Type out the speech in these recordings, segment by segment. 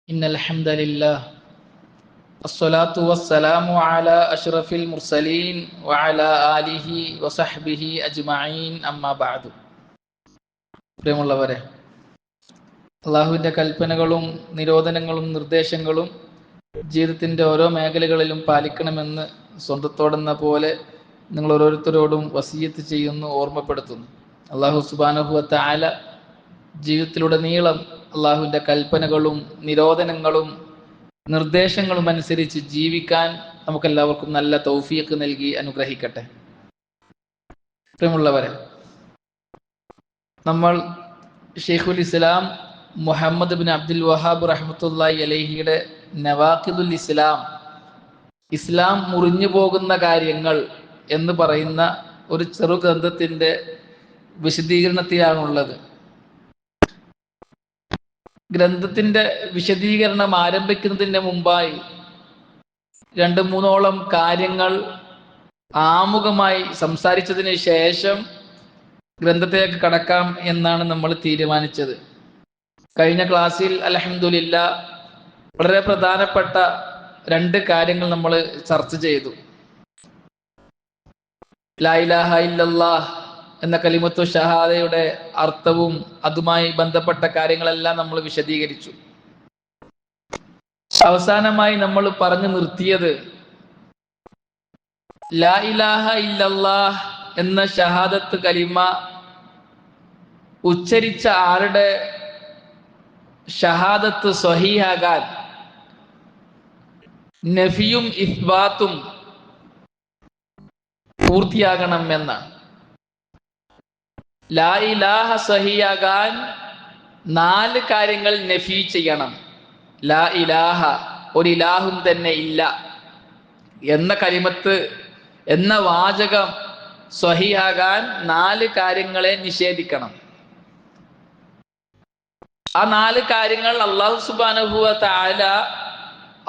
إن الحمد لله الصلاة والسلام على أشرف المرسلين وعلى آله وصحبه أجمعين أما بعد. പ്രിയമുള്ളവരെ, അള്ളാഹുവിൻ്റെ കൽപ്പനകളും നിരോധനങ്ങളും നിർദ്ദേശങ്ങളും ജീവിതത്തിൻ്റെ ഓരോ മേഖലകളിലും പാലിക്കണമെന്ന് സ്വന്തത്തോടെന്ന പോലെ നിങ്ങൾ ഓരോരുത്തരോടും വസിയത്ത് ചെയ്യുന്നു, ഓർമ്മപ്പെടുത്തുന്നു. അള്ളാഹു സുബ്ഹാനഹു വ തആല ജീവിതത്തിലുടനീളം അള്ളാഹുവിൻ്റെ കൽപ്പനകളും നിരോധനങ്ങളും നിർദ്ദേശങ്ങളും അനുസരിച്ച് ജീവിക്കാൻ നമുക്കെല്ലാവർക്കും നല്ല തൗഫീഖ് നൽകി അനുഗ്രഹിക്കട്ടെ. പ്രിയമുള്ളവരെ, നമ്മൾ ഷെയ്ഖുൽ ഇസ്ലാം മുഹമ്മദ് ബിൻ അബ്ദുൽ വഹാബ് റഹ്മത്തുള്ളാഹി അലൈഹിയുടെ നവാഖിദുൽ ഇസ്ലാം, ഇസ്ലാം മുറിഞ്ഞു പോകുന്ന കാര്യങ്ങൾ എന്ന് പറയുന്ന ഒരു ചെറു ഗ്രന്ഥത്തിൻ്റെ വിശദീകരണത്തിലാണുള്ളത്. ഗ്രന്ഥത്തിൻ്റെ വിശദീകരണം ആരംഭിക്കുന്നതിന് മുമ്പായി 2-3 കാര്യങ്ങൾ ആമുഖമായി സംസാരിച്ചതിന് ശേഷം ഗ്രന്ഥത്തിലേക്ക് കടക്കാം എന്നാണ് നമ്മൾ തീരുമാനിച്ചത്. കഴിഞ്ഞ ക്ലാസ്സിൽ അൽഹംദുലില്ലാഹ് വളരെ പ്രധാനപ്പെട്ട 2 കാര്യങ്ങൾ നമ്മൾ ചർച്ച ചെയ്തു. ലാ ഇലാഹ ഇല്ലല്ലാഹ് എന്ന കലിമത്തു ഷഹാദയുടെ അർത്ഥവും അതുമായി ബന്ധപ്പെട്ട കാര്യങ്ങളെല്ലാം നമ്മൾ വിശദീകരിച്ചു. അവസാനമായി നമ്മൾ പറഞ്ഞു നിർത്തിയത് ലാ ഇലാഹ ഇല്ലല്ലാഹ് എന്ന ഷഹാദത്ത് കലിമ ഉച്ചരിച്ച ആരുടെ ഷഹാദത്ത് സ്വഹീഹാകാൻ നഫിയും ഇസ്ബാത്തും പൂർത്തിയാകണം എന്നാണ്. ലാ ഇലാഹ സ്വഹീഹാകാൻ 4 കാര്യങ്ങൾ നഫി ചെയ്യണം. ലാ ഇലാഹ, ഒരു ഇലാഹും തന്നെ ഇല്ല എന്ന കലിമത്ത് എന്ന വാചകം സ്വഹീഹാകാൻ 4 കാര്യങ്ങളെ നിഷേധിക്കണം. ആ 4 കാര്യങ്ങൾ അല്ലാഹു സുബ്ഹാനഹു വ തആല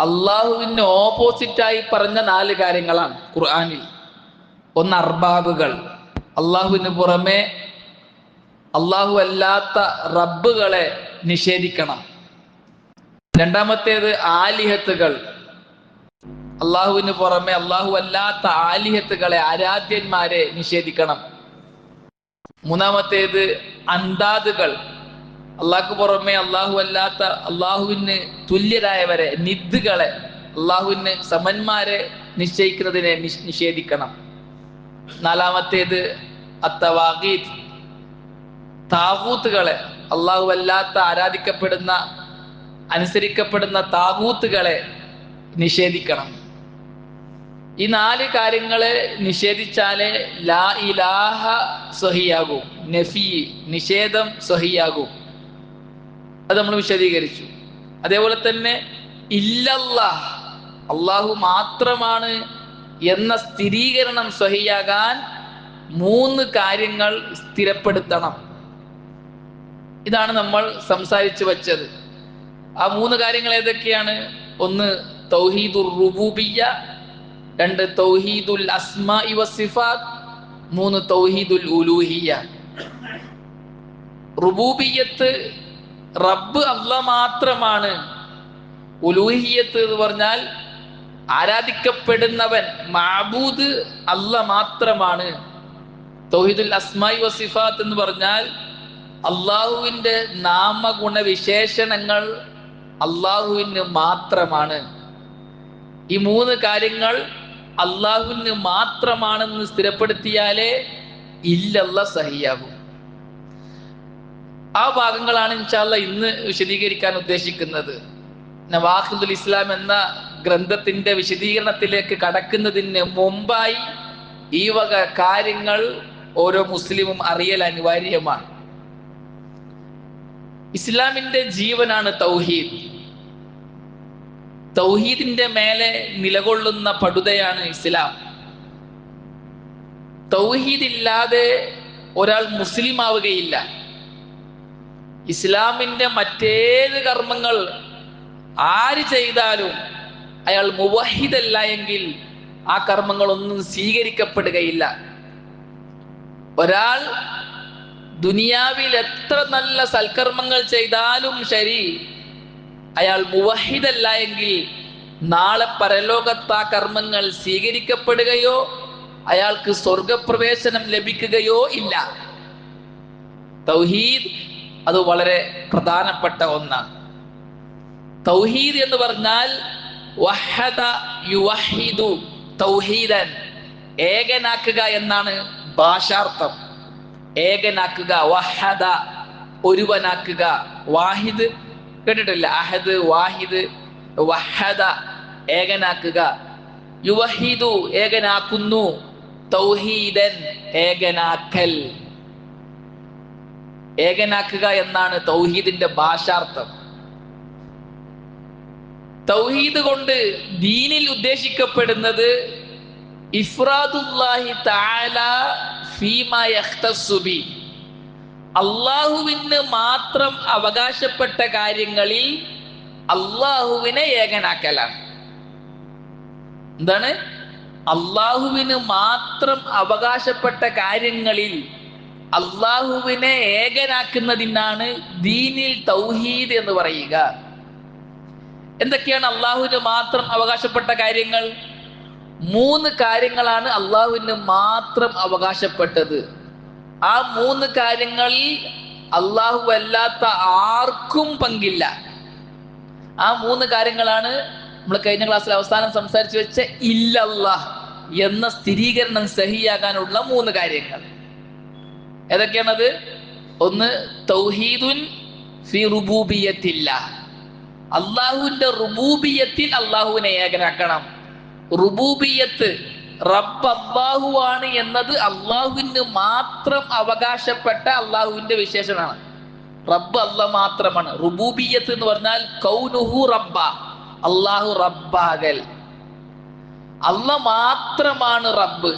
അള്ളാഹുവിന് ഓപ്പോസിറ്റായി പറഞ്ഞ 4 കാര്യങ്ങളാണ് ഖുർആനിൽ. ഒന്ന്, അർബാബുകൾ, അള്ളാഹുവിന് പുറമെ അള്ളാഹു അല്ലാത്ത റബ്ബുകളെ നിഷേധിക്കണം. രണ്ടാമത്തേത് ആലിഹത്തുകൾ, അള്ളാഹുവിന് പുറമെ അള്ളാഹു അല്ലാത്ത ആലിഹത്തുകളെ, ആരാധ്യന്മാരെ നിഷേധിക്കണം. മൂന്നാമത്തേത് അന്താദുകൾ, അള്ളാഹ്ക്ക് പുറമെ അള്ളാഹു അല്ലാത്ത അള്ളാഹുവിന് തുല്യരായവരെ, നിദ്ദുകളെ, അള്ളാഹുവിന് സമന്മാരെ നിശ്ചയിക്കുന്നതിനെ നിഷേധിക്കണം. നാലാമത്തേത് അത്തവാഗീത്ത്, താഗൂത്തുകളെ, അള്ളാഹു അല്ലാത്ത ആരാധിക്കപ്പെടുന്ന അനുസരിക്കപ്പെടുന്ന താഗൂത്തുകളെ നിഷേധിക്കണം. ഈ 4 കാര്യങ്ങളെ നിഷേധിച്ചാലേ ലാ ഇലാഹ സ്വഹിയാകും, നഫി നിഷേധം സ്വഹിയാകും. അത് നമ്മൾ വിശദീകരിച്ചു. അതേപോലെ തന്നെ ഇല്ലല്ലാഹ്, അള്ളാഹു മാത്രമാണ് എന്ന സ്ഥിരീകരണം സ്വഹിയാകാൻ 3 കാര്യങ്ങൾ സ്ഥിരപ്പെടുത്തണം. ഇതാണ് നമ്മൾ സംസാരിച്ചു വച്ചത്. ആ 3 കാര്യങ്ങൾ ഏതൊക്കെയാണ്? ഒന്ന്, തൗഹീദുർ റുബൂബിയ്യ. 2, തൗഹീദുൽ അസ്മാഇ വസ്സിഫാത്ത്. 3, തൗഹീദുൽ ഉലൂഹിയ്യ. റുബൂബിയ്യത്ത്, റബ്ബ് അല്ലാഹ് മാത്രമാണ്. ഉലൂഹിയ്യത്ത് എന്ന് പറഞ്ഞാൽ ആരാധിക്കപ്പെടുന്നവൻ, മഅബൂദ് അല്ലാഹ് മാത്രമാണ്. തൗഹീദുൽ അസ്മാഇ വസ്സിഫാത്ത് എന്ന് പറഞ്ഞാൽ അള്ളാഹുവിൻ്റെ നാമഗുണവിശേഷണങ്ങൾ അള്ളാഹുവിന് മാത്രമാണ്. ഈ 3 കാര്യങ്ങൾ അള്ളാഹുവിന് മാത്രമാണെന്ന് സ്ഥിരപ്പെടുത്തിയാലേ ഇല്ലല്ലാഹ് സഹിയാകും. ആ ഭാഗങ്ങളാണ് ഇൻഷാ അല്ലാഹ് ഇന്ന് വിശദീകരിക്കാൻ ഉദ്ദേശിക്കുന്നത്. നവാഖിദുൽ ഇസ്ലാം എന്ന ഗ്രന്ഥത്തിന്റെ വിശദീകരണത്തിലേക്ക് കടക്കുന്നതിന് മുമ്പായി ഈ വക കാര്യങ്ങൾ ഓരോ മുസ്ലിമും അറിയൽ അനിവാര്യമാണ്. ഇസ്ലാമിന്റെ ജീവനാണ് തൗഹീദ്. തൗഹീദിന്റെ മേലെ നിലകൊള്ളുന്ന പടുതയാണ് ഇസ്ലാം. തൗഹീദ് ഇല്ലാതെ ഒരാൾ മുസ്ലിം ആവുകയില്ല. ഇസ്ലാമിന്റെ മറ്റേത് കർമ്മങ്ങൾ ആര് ചെയ്താലും അയാൾ മുവഹിദല്ല എങ്കിൽ ആ കർമ്മങ്ങളൊന്നും സ്വീകരിക്കപ്പെടുകയില്ല. ഒരാൾ ദുനിയാവിൽ എത്ര നല്ല സൽക്കർമ്മങ്ങൾ ചെയ്താലും ശരി, അയാൾ മുവഹിദല്ല എങ്കിൽ നാളെ പരലോകത്ത് ആ കർമ്മങ്ങൾ സ്വീകരിക്കപ്പെടുകയോ അയാൾക്ക് സ്വർഗപ്രവേശനം ലഭിക്കുകയോ ഇല്ല. തൗഹീദ് അത് വളരെ പ്രധാനപ്പെട്ട ഒന്നാണ്. തൗഹീദ് എന്ന് പറഞ്ഞാൽ വഹദ യുവഹിദു തൗഹീദൻ, ഏകനാക്കുക എന്നാണ് ഭാഷാർത്ഥം. ഏകനാക്കുക, വഹദ ഒരുവനാക്കുക, വാഹിദ് കേട്ടിട്ടില്ല, അഹദ് വാഹിദ്, വഹദ ഏകനാക്കുക, യുവഹിദു ഏകനാക്കുന്നു, തൗഹീദൻ ഏകനാക്കൽ. ഏകനാക്കുക എന്നാണ് തൗഹീദിന്റെ ഭാഷാർത്ഥം. തൗഹീദ് കൊണ്ട് ദീനിൽ ഉദ്ദേശിക്കപ്പെടുന്നത് ഇഫ്രാദുല്ലാഹി തആല ഫീമാ യഖ്തസ്സു ബി, അള്ളാഹുവിന് മാത്രം അവകാശപ്പെട്ട കാര്യങ്ങളിൽ അള്ളാഹുവിനെ ഏകനാക്കലാണ്. എന്താണ്? അള്ളാഹുവിന് മാത്രം അവകാശപ്പെട്ട കാര്യങ്ങളിൽ അള്ളാഹുവിനെ ഏകനാക്കുന്നതിനാണ് ദീനിൽ തൗഹീദ് എന്ന് പറയുക. എന്തൊക്കെയാണ് അള്ളാഹുവിന് മാത്രം അവകാശപ്പെട്ട കാര്യങ്ങൾ? 3 കാര്യങ്ങളാണ് അള്ളാഹുവിന് മാത്രം അവകാശപ്പെട്ടത്. ആ 3 കാര്യങ്ങളിൽ അള്ളാഹു അല്ലാത്ത ആർക്കും പങ്കില്ല. ആ 3 കാര്യങ്ങളാണ് നമ്മൾ കഴിഞ്ഞ ക്ലാസ്സിൽ അവസാനം സംസാരിച്ചു വെച്ച ഇല്ലല്ലാഹ് എന്ന സ്ഥിരീകരണം സഹിയാകാനുള്ള 3 കാര്യങ്ങൾ. ഏതൊക്കെയാണത്? ഒന്ന്, തൗഹീദുൻ ഫി റുബൂബിയത്തില്ലാഹ്, അള്ളാഹുവിന്റെ റുബൂബിയത്തിൽ അള്ളാഹുവിനെ ഏകനാക്കണം. റുബൂബിയത്ത്, റബ്ബ് അള്ളാഹു ആണ് എന്നത് അള്ളാഹുവിന് മാത്രം അവകാശപ്പെട്ട അള്ളാഹുവിന്റെ വിശേഷണമാണ്. റബ്ബ് അള്ളാഹ് മാത്രമാണ്. റുബൂബിയത്ത് എന്ന് പറഞ്ഞാൽ കൗനുഹു റബ്ബ, അള്ളാഹു റബ്ബാകൽ. അള്ളാഹ് മാത്രമാണ് റബ്ബ്.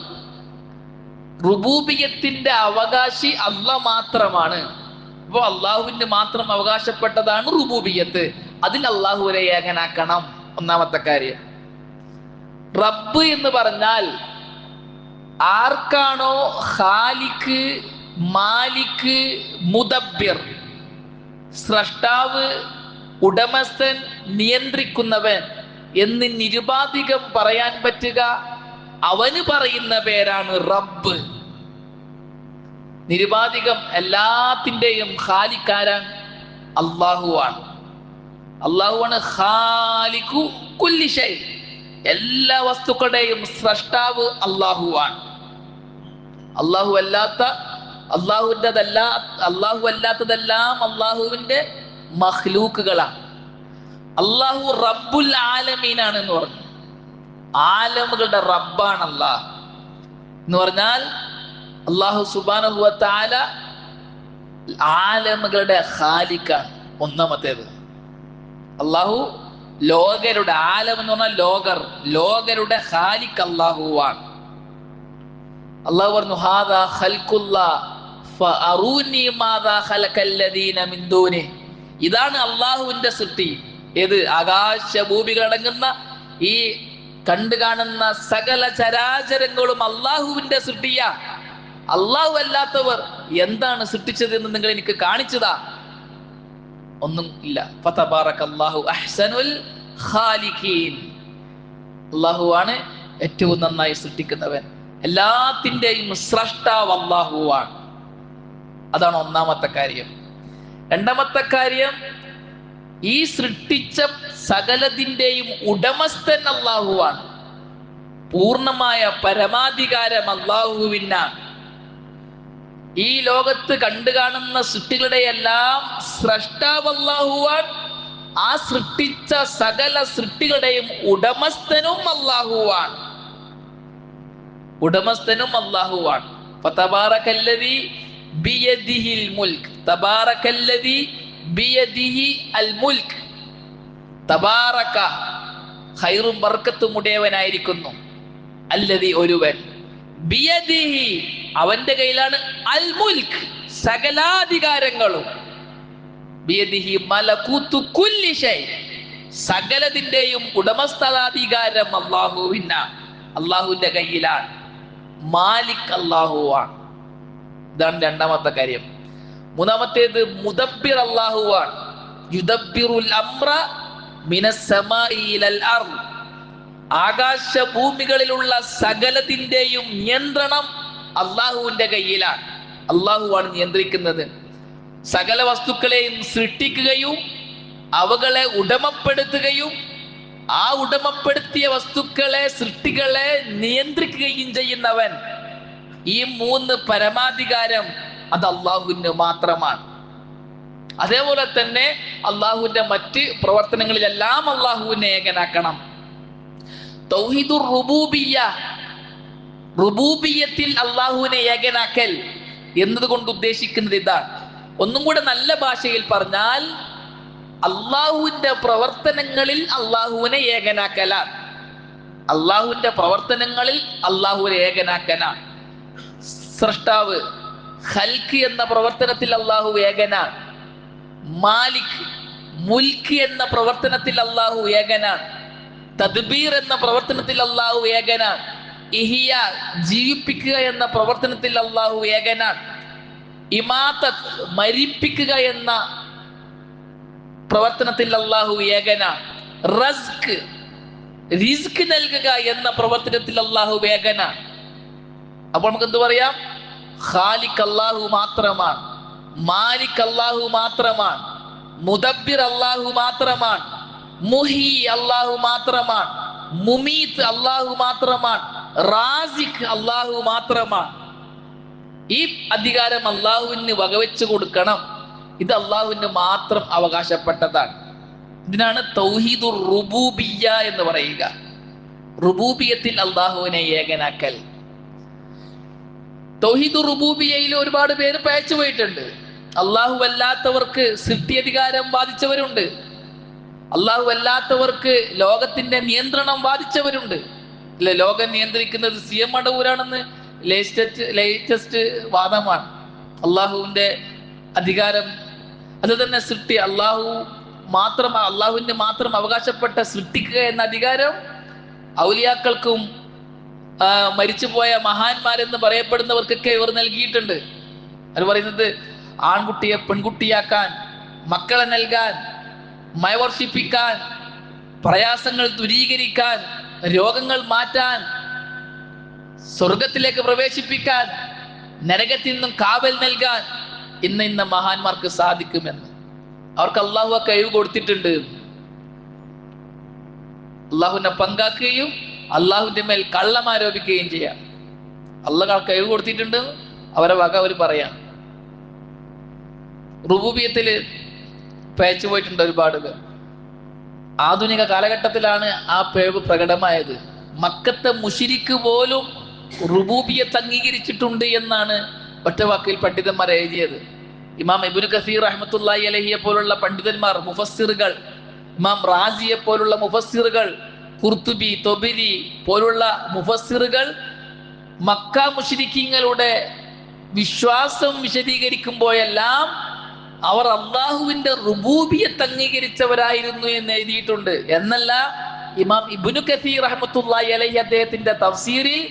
റുബൂബിയത്തിന്റെ അവകാശി അള്ളാഹ് മാത്രമാണ്. അപ്പൊ അള്ളാഹുവിന് മാത്രം അവകാശപ്പെട്ടതാണ് റുബൂബിയത്ത്. അതിൽ അള്ളാഹുവിനെ ഏകനാക്കണം. ഒന്നാമത്തെ കാര്യം. റബ്ബ് എന്ന് പറഞ്ഞാൽ ആർക്കാണോ ഖാലിഖ്, മാലിക്, മുദബ്ബിർ, സ്രഷ്ടാവ്, ഉടമസ്ഥൻ, നിയന്ത്രിക്കുന്നവൻ എന്ന് നിരുപാധികം പറയാൻ പറ്റുക, അവന് പറയുന്ന പേരാണ് റബ്ബ്. നിരുപാധികം എല്ലാത്തിൻ്റെയും ഖാലിഖാരാണ്, അള്ളാഹുവാണ്. അള്ളാഹുവാണ് ഖാലിഖു കുല്ലി ഷൈ, എല്ലാ വസ്തുക്കളുടെയും സ്രഷ്ടാവ് അള്ളാഹുവാണ്. അള്ളാഹു അല്ലാത്തതെല്ലാം അള്ളാഹുവിന്റെ മഖ്ലൂക്കുകളാണ്. അള്ളാഹു റബ്ബുൽ ആലമീനാണ് എന്ന് പറഞ്ഞു. ആലമുകളുടെ റബ്ബാണ് അള്ളാഹ് എന്ന് പറഞ്ഞാൽ അള്ളാഹു സുബ്ഹാനഹു വ തആല ആലമുകളുടെ ഖാലിഖാണ്. ഒന്നാമത്തേത് അള്ളാഹു ലോകരുടെ, ആലം എന്ന് പറഞ്ഞാൽ ലോകരുടെ ഖാലിഖ് അള്ളാഹുവാണ്. അള്ളാഹു പറഞ്ഞു ഹാദാ ഖൽഖുല്ലാഹ് ഫഅറൂനി മാദാ ഖലഖല്ലദീന മിൻ ദൂനിഹി, ഇതാണ് അള്ളാഹുവിന്റെ സൃഷ്ടി. ഏത്? ആകാശഭൂമികൾ അടങ്ങുന്ന ഈ കണ്ടു കാണുന്ന സകല ചരാചരങ്ങളും അള്ളാഹുവിന്റെ സൃഷ്ടിയ. അള്ളാഹു അല്ലാത്തവർ എന്താണ് സൃഷ്ടിച്ചത് എന്ന് നിങ്ങൾ എനിക്ക് കാണിച്ചതാ? ഒന്നും ഇല്ല. ഫതബാറകല്ലാഹു അഹ്സനുൽ ഖാലിഖീൻ, അള്ളാഹുവാണ് ഏറ്റവും നന്നായി സൃഷ്ടിക്കുന്നവൻ. എല്ലാത്തിൻ്റെയും സ്രഷ്ടാവ് അള്ളാഹുവാണ്. അതാണ് ഒന്നാമത്തെ കാര്യം. രണ്ടാമത്തെ കാര്യം, ഈ സൃഷ്ടിച്ച സകലതിൻ്റെയും ഉടമസ്ഥൻ അള്ളാഹുവാണ്. പൂർണ്ണമായ പരമാധികാരം അള്ളാഹുവിനാണ്. ഈ ലോകത്ത് കണ്ടു കാണുന്ന സൃഷ്ടികളുടെ എല്ലാം സ്രഷ്ടാവ് അല്ലാഹുവാണ്. ആ സൃഷ്ടിച്ച സകല സൃഷ്ടികളുടെയും ഉടമസ്ഥനും അല്ലാഹുവാണ്. ഉടമസ്ഥനും അല്ലാഹുവാണ്. ഫതബാറകല്ലദീ ബിയദിഹിൽ മുൽക്ക്, തബാറകല്ലദീ ബിയദിഹി അൽ മുൽക്ക്. തബാറക ഖൈറും ബർക്കത്തും ഉടയവനായിരിക്കുന്നു. അല്ലദീ ഒരുവൻ, ബിയദിഹി അവന്റെ കയ്യിലാണ്, അൽ മുൽക്ക് സകലാധികാരങ്ങളും, ബിയദിഹി മലകൂതു കുല്ലി ഷൈ സകലതിന്റെയും ഉടമസ്ഥാധികാരം അല്ലാഹുവിനാണ്, അല്ലാഹുവിന്റെ കയ്യിലാണ്. മാലിക് അല്ലാഹുവാണ്. ഇതാണ് രണ്ടാമത്തെ കാര്യം. മൂന്നാമത്തേത് മുദബ്ബിർ അല്ലാഹുവാണ്. യുദബ്ബിറുൽ അംറ മിനസ്സമാഇ ഇലൽ അർദ്, ആകാശ ഭൂമികളിലുള്ള സകലത്തിന്റെയും നിയന്ത്രണം അള്ളാഹുവിന്റെ കയ്യിലാണ്. അള്ളാഹുവാണ് നിയന്ത്രിക്കുന്നത്. സകല വസ്തുക്കളെയും സൃഷ്ടിക്കുകയും അവകളെ ഉടമപ്പെടുത്തുകയും ആ ഉടമപ്പെടുത്തിയ വസ്തുക്കളെ, സൃഷ്ടികളെ നിയന്ത്രിക്കുകയും ചെയ്യുന്നവൻ. ഈ 3 പരമാധികാരം അത് അള്ളാഹുവിന് മാത്രമാണ്. അതേപോലെ തന്നെ അള്ളാഹുവിന്റെ മറ്റ് പ്രവർത്തനങ്ങളിലെല്ലാം അള്ളാഹുവിനെ ഏകനാക്കണം. തൗഹീദുർ റുബൂബിയ്യ, റുബൂബിയ്യത്തിൽ അള്ളാഹുവിനെ ഏകനാക്കൽ എന്നതുകൊണ്ട് ഉദ്ദേശിക്കുന്നത് ഇതാണ്. ഒന്നും കൂടെ നല്ല ഭാഷയിൽ പറഞ്ഞാൽ അള്ളാഹുവിന്റെ പ്രവർത്തനങ്ങളിൽ അള്ളാഹുവിനെ ഏകനാക്കലാണ്. അള്ളാഹുവിന്റെ പ്രവർത്തനങ്ങളിൽ അള്ളാഹുവിനെ ഏകനാക്കലാണ്. സ്രഷ്ടാവ്, ഖൽഖ് എന്ന പ്രവർത്തനത്തിൽ അള്ളാഹു ഏകനാണ്. മാലിക്, മുൽക്ക് എന്ന പ്രവർത്തനത്തിൽ അള്ളാഹു ഏകനാണ്. തദ്ബീർ എന്ന പ്രവർത്തനത്തിൽ അള്ളാഹു ഏകനാണ്. ഇഹിയ, ജീവിപ്പിക്കുക എന്ന പ്രവർത്തനത്തിൽ അള്ളാഹു ഏകനാണ്. ഇമാതത്ത്, മരിപ്പിക്കുക എന്ന പ്രവർത്തനത്തിൽ അള്ളാഹു ഏകനാണ്. റസ്ക്, റിസ്ക് നൽകുക എന്ന പ്രവർത്തനത്തിൽ അള്ളാഹു ഏകനാണ്. അപ്പോൾ നമുക്ക് എന്ത് പറയാം? ഖാലിഖ് അല്ലാഹു മാത്രമാണ്, മാലിക് അല്ലാഹു മാത്രമാണ്, മുദബ്ബിർ അല്ലാഹു മാത്രമാണ്, മുഹി അല്ലാഹു മാത്രമാണ്, മുമീത്ത് അല്ലാഹു മാത്രമാണ്, റാസിഖ് അല്ലാഹു മാത്രമാണ്. ഈ അധികാരം അല്ലാഹുവിന് വകവെച്ചു കൊടുക്കണം. ഇത് അല്ലാഹുവിന് മാത്രം അവകാശപ്പെട്ടതാണ്. ഇതിനാണ് തൗഹീദുർ റുബൂബിയ്യ എന്ന് പറയുക. റുബൂബിയത്തിൽ അല്ലാഹുവിനെ ഏകനാക്കൽ. തൗഹീദുർ റുബൂബിയ്യയിൽ ഒരുപാട് പേര് പയച്ചു പോയിട്ടുണ്ട്. അള്ളാഹു അല്ലാത്തവർക്ക് സൃഷ്ടിയധികാരം ബാധിച്ചവരുണ്ട്. അള്ളാഹു അല്ലാത്തവർക്ക് ലോകത്തിന്റെ നിയന്ത്രണം ബാധിച്ചവരുണ്ട്. അല്ലെ, ലോകം നിയന്ത്രിക്കുന്നത് CM മടവൂരാണെന്ന് ലേറ്റസ്റ്റ് വാദമാണ്. അള്ളാഹുവിന്റെ അധികാരം അത് തന്നെ സൃഷ്ടി അള്ളാഹുവിന് മാത്രം അവകാശപ്പെട്ട സൃഷ്ടിക്കുക എന്ന അധികാരം ഔലിയാക്കൾക്കും മരിച്ചുപോയ മഹാന്മാരെന്ന് പറയപ്പെടുന്നവർക്കൊക്കെ ഇവർ നൽകിയിട്ടുണ്ട്. അവർ പറയുന്നത് ആൺകുട്ടിയെ പെൺകുട്ടിയാക്കാൻ, മക്കളെ നൽകാൻ, മഴ വർഷിപ്പിക്കാൻ, പ്രയാസങ്ങൾ ദൂരീകരിക്കാൻ, രോഗങ്ങൾ മാറ്റാൻ, സ്വർഗത്തിലേക്ക് പ്രവേശിപ്പിക്കാൻ, നരകത്തിൽ നിന്നും കാവൽ നൽകാൻ ഇന്ന മഹാന്മാർക്ക് സാധിക്കുമെന്ന്. അവർക്ക് അള്ളാഹു ആ കഴിവ് കൊടുത്തിട്ടുണ്ട്. അള്ളാഹുവിനെ പങ്കാക്കുകയും അള്ളാഹുവിന്റെ മേൽ കള്ളം ആരോപിക്കുകയും ചെയ്യാം. അള്ളാഹ് കഴിവ് കൊടുത്തിട്ടുണ്ട്, അവരെ വക അവർ പറയാം. റുബൂബിയത്തിൽ പേച്ചു പോയിട്ടുണ്ട് ഒരുപാട് പേർ. ആധുനിക കാലഘട്ടത്തിലാണ് ആ പിഴവ് പ്രകടമായത്. മക്കത്തെ മുശ്രിക്ക് പോലും റുബൂബിയത്ത് അംഗീകരിച്ചിട്ടുണ്ട് എന്നാണ് ഒറ്റവാക്കിൽ പണ്ഡിതന്മാർ എഴുതിയത്. ഇമാം ഇബ്നു കസീർ റഹ്മത്തുള്ളാഹി അലൈഹിയെ പോലുള്ള പണ്ഡിതന്മാർ, മുഫസ്സിറുകൾ, ഇമാം റാസിയെ പോലുള്ള മുഫസ്സിറുകൾ, ഖുർത്തുബി, തൊബരി പോലുള്ള മുഫസ്സിറുകൾ മക്ക മുശ്രിക്കീങ്ങളുടെ വിശ്വാസം വിശദീകരിക്കുമ്പോഴെല്ലാം അവർ അള്ളാഹുവിന്റെ റുബൂബിയത്ത് അംഗീകരിച്ചവരായിരുന്നു എന്ന് എഴുതിയിട്ടുണ്ട്. എന്നല്ല, ഇമാം ഇബ്നു കസീർ റഹ്മത്തുള്ളാഹി അലൈഹി അദ്ദേഹത്തിന്റെ തഫ്സീറിൽ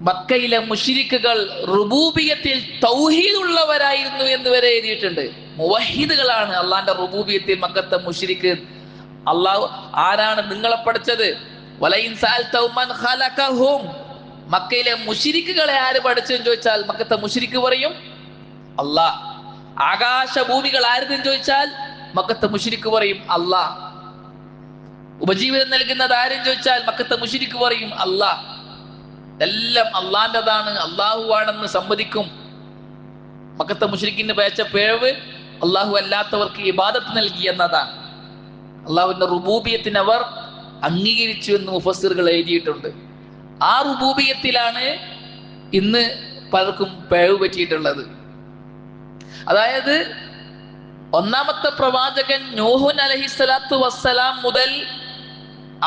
മക്കയിലെ മുശ്രിക്കുകൾ റുബൂബിയത്തിൽ തൗഹീദ് ഉള്ളവരായിരുന്നു എന്ന് വരെ എഴുതിയിട്ടുണ്ട്. മുവഹിദുകളാണ് അള്ളാന്റെ റുബൂബിയത്തിൽ മക്കത്തെ മുശ്രിക്ക്. അള്ളാഹു ആരാണ് നിങ്ങളെ പഠിച്ചത്? വലയിൻ സഅൽതഹും മൻ ഖലഖഹും, മക്കയിലെ മുശ്രിക്കുകളെ ആര് പഠിച്ചെന്ന് ചോദിച്ചാൽ മക്കത്തെ മുശ്രിക്ക് പറയും അള്ളാഹ്. ആകാശഭൂമികൾ ആരെന്ന് ചോദിച്ചാൽ മക്കത്തെ മുശ്രിക്ക് പറയും അള്ളാഹ്. ഉപജീവനം നൽകുന്നത് ആരെന്ന് ചോദിച്ചാൽ മക്കത്തെ മുശ്രിക്ക് പറയും അള്ളാഹ്. എല്ലാം അള്ളാന്റെതാണ്, അള്ളാഹു ആണെന്ന് സമ്മതിക്കും. മക്കത്തെ മുശ്രിക്കിന് പേച്ച പിഴവ് അള്ളാഹു അല്ലാത്തവർക്ക് ഇബാദത്ത് നൽകി എന്നതാണ്. അള്ളാഹുവിന്റെ റുബൂബിയത്തിന് അവർ അംഗീകരിച്ചു എന്ന് മുഫസ്സിറുകൾ എഴുതിയിട്ടുണ്ട്. ആ റുബൂബിയത്തിലാണ് ഇന്ന് പലർക്കും പിഴവ് പറ്റിയിട്ടുള്ളത്. അതായത് ഒന്നാമത്തെ പ്രവാചകൻ നൂഹ് അലൈഹിസ്സലാത്തു വസ്സലാം മുതൽ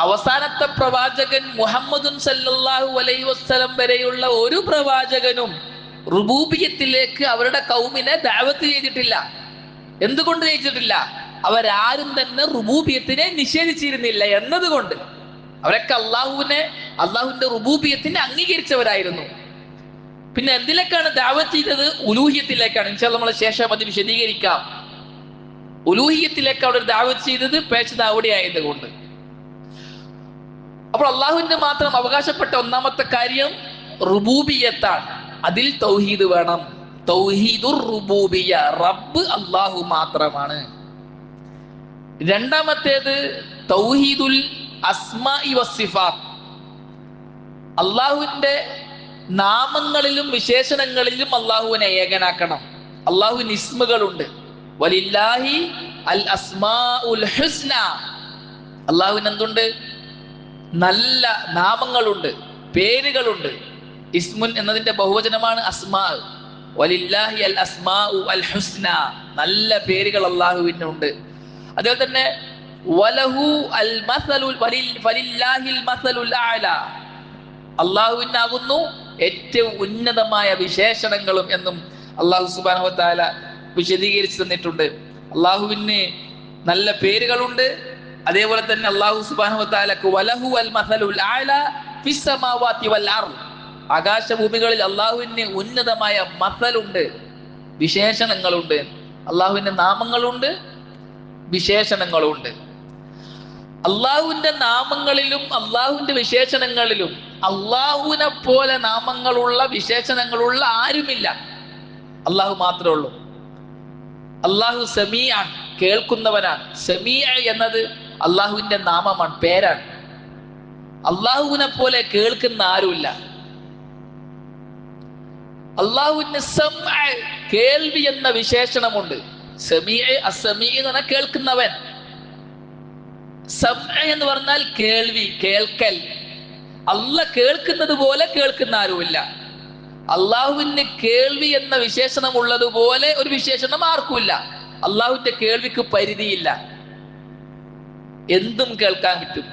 അവസാനത്തെ പ്രവാചകൻ മുഹമ്മദുൻ സല്ലല്ലാഹു അലൈഹി വസല്ലം വരെയുള്ള ഒരു പ്രവാചകനും റുബൂബിയത്തിലേക്ക് അവരുടെ കൗമിനെ ദഅവത്ത് ചെയ്തിട്ടില്ല. എന്തുകൊണ്ട് ചെയ്തിട്ടില്ല? അവരാരും തന്നെ റുബൂബിയത്തിനെ നിഷേധിച്ചിരുന്നില്ല എന്നതുകൊണ്ട്. അവരൊക്കെ അള്ളാഹുവിന്റെ റുബൂബിയത്തിനെ അംഗീകരിച്ചവരായിരുന്നു. പിന്നെ എന്തിലേക്കാണ് ദഅവത്ത് ചെയ്തത്? ഉലൂഹിയത്തിലേക്കാണ്. ഇൻഷാ അല്ലാഹ് നമ്മൾ ശേഷം അത് വിശദീകരിക്കാം. ഉലൂഹിയത്തിലേക്ക് അവിടെ ദഅവത്ത് ചെയ്തത് പേച്ചത് അവിടെ ആയതുകൊണ്ട്. അപ്പോൾ അള്ളാഹുവിന് മാത്രം അവകാശപ്പെട്ട ഒന്നാമത്തെ കാര്യം റുബൂബിയത്താണ്. അതിൽ തൗഹീദ് വേണം. തൗഹീദുർ റുബൂബിയ, റബ്ബ് അള്ളാഹു മാത്രമാണ്. രണ്ടാമത്തേത് തൗഹീദുൽ അസ്മാഇ വസ്സിഫാത്ത്, അള്ളാഹുവിന്റെ നാമങ്ങളിലും വിശേഷണങ്ങളിലും അള്ളാഹുവിനെ ഏകനാക്കണം. അള്ളാഹുവിന് ഇസ്മുകളുണ്ട്. വലില്ലാഹി അൽ അസ്മാഉൽ ഹുസ്ന, അള്ളാഹുവിന് എന്തുണ്ട്? നല്ല നാമങ്ങളുണ്ട്, പേരുകളുണ്ട്. ഇസ്മുൻ എന്നതിന്റെ ബഹുവചനമാണ് അസ്മാ. വലില്ലാഹി അൽ അസ്മാഉ അൽ ഹുസ്ന, നല്ല പേരുകൾ അള്ളാഹുവിനുണ്ട്. അതുപോലെ തന്നെ വലഹു അൽ മസലുൽ വലില്ലാഹിൽ മസലുൽ അഅല, അള്ളാഹുവിനാകുന്നു ഏറ്റവും ഉന്നതമായ വിശേഷണങ്ങളും എന്നും അള്ളാഹു സുബ്ഹാനഹു വ തആല വിശദീകരിച്ചു തന്നിട്ടുണ്ട്. അള്ളാഹുവിന് നല്ല പേരുകളുണ്ട്. അതേപോലെ തന്നെ അള്ളാഹു സുബ്ഹാനഹു വ തആലക്ക് വലഹു അൽ മസലുൽ അഅല ഫിസ് സമാവാതി വൽ അർദ്, ആകാശഭൂമികളിൽ അള്ളാഹുവിന് ഉന്നതമായ മസലുണ്ട്, വിശേഷണങ്ങളുണ്ട്. അള്ളാഹുവിന്റെ നാമങ്ങളുണ്ട്, വിശേഷണങ്ങളുണ്ട്. അള്ളാഹുവിന്റെ നാമങ്ങളിലും അള്ളാഹുവിന്റെ വിശേഷണങ്ങളിലും അള്ളാഹുവിനെ പോലെ നാമങ്ങളുള്ള വിശേഷണങ്ങളുള്ള ആരുമില്ല, അള്ളാഹു മാത്രമേ ഉള്ളൂ. അള്ളാഹു സമീഅൻ, കേൾക്കുന്നവനാണ്. സമീഅ എന്നത് അള്ളാഹുവിന്റെ നാമമാണ്, പേരാണ്. അള്ളാഹുവിനെ പോലെ കേൾക്കുന്ന ആരുമില്ല. അള്ളാഹുവിന് സമഅ, കേൾവി എന്ന വിശേഷണമുണ്ട്. സമീഅ, അസ്സമീഅ എന്ന് പറഞ്ഞാൽ കേൾക്കുന്നവൻ. സമഅ എന്ന് പറഞ്ഞാൽ കേൾവി, കേൾക്കൽ. അള്ളാഹ് കേൾക്കുന്നത് പോലെ കേൾക്കുന്ന ആരുമില്ല. അള്ളാഹുവിന് കേൾവി എന്ന വിശേഷണം ഉള്ളതുപോലെ ഒരു വിശേഷണം ആർക്കുമില്ല. അള്ളാഹുവിന്റെ കേൾവിക്ക് പരിധിയില്ല. എന്തും കേൾക്കാൻ പറ്റും,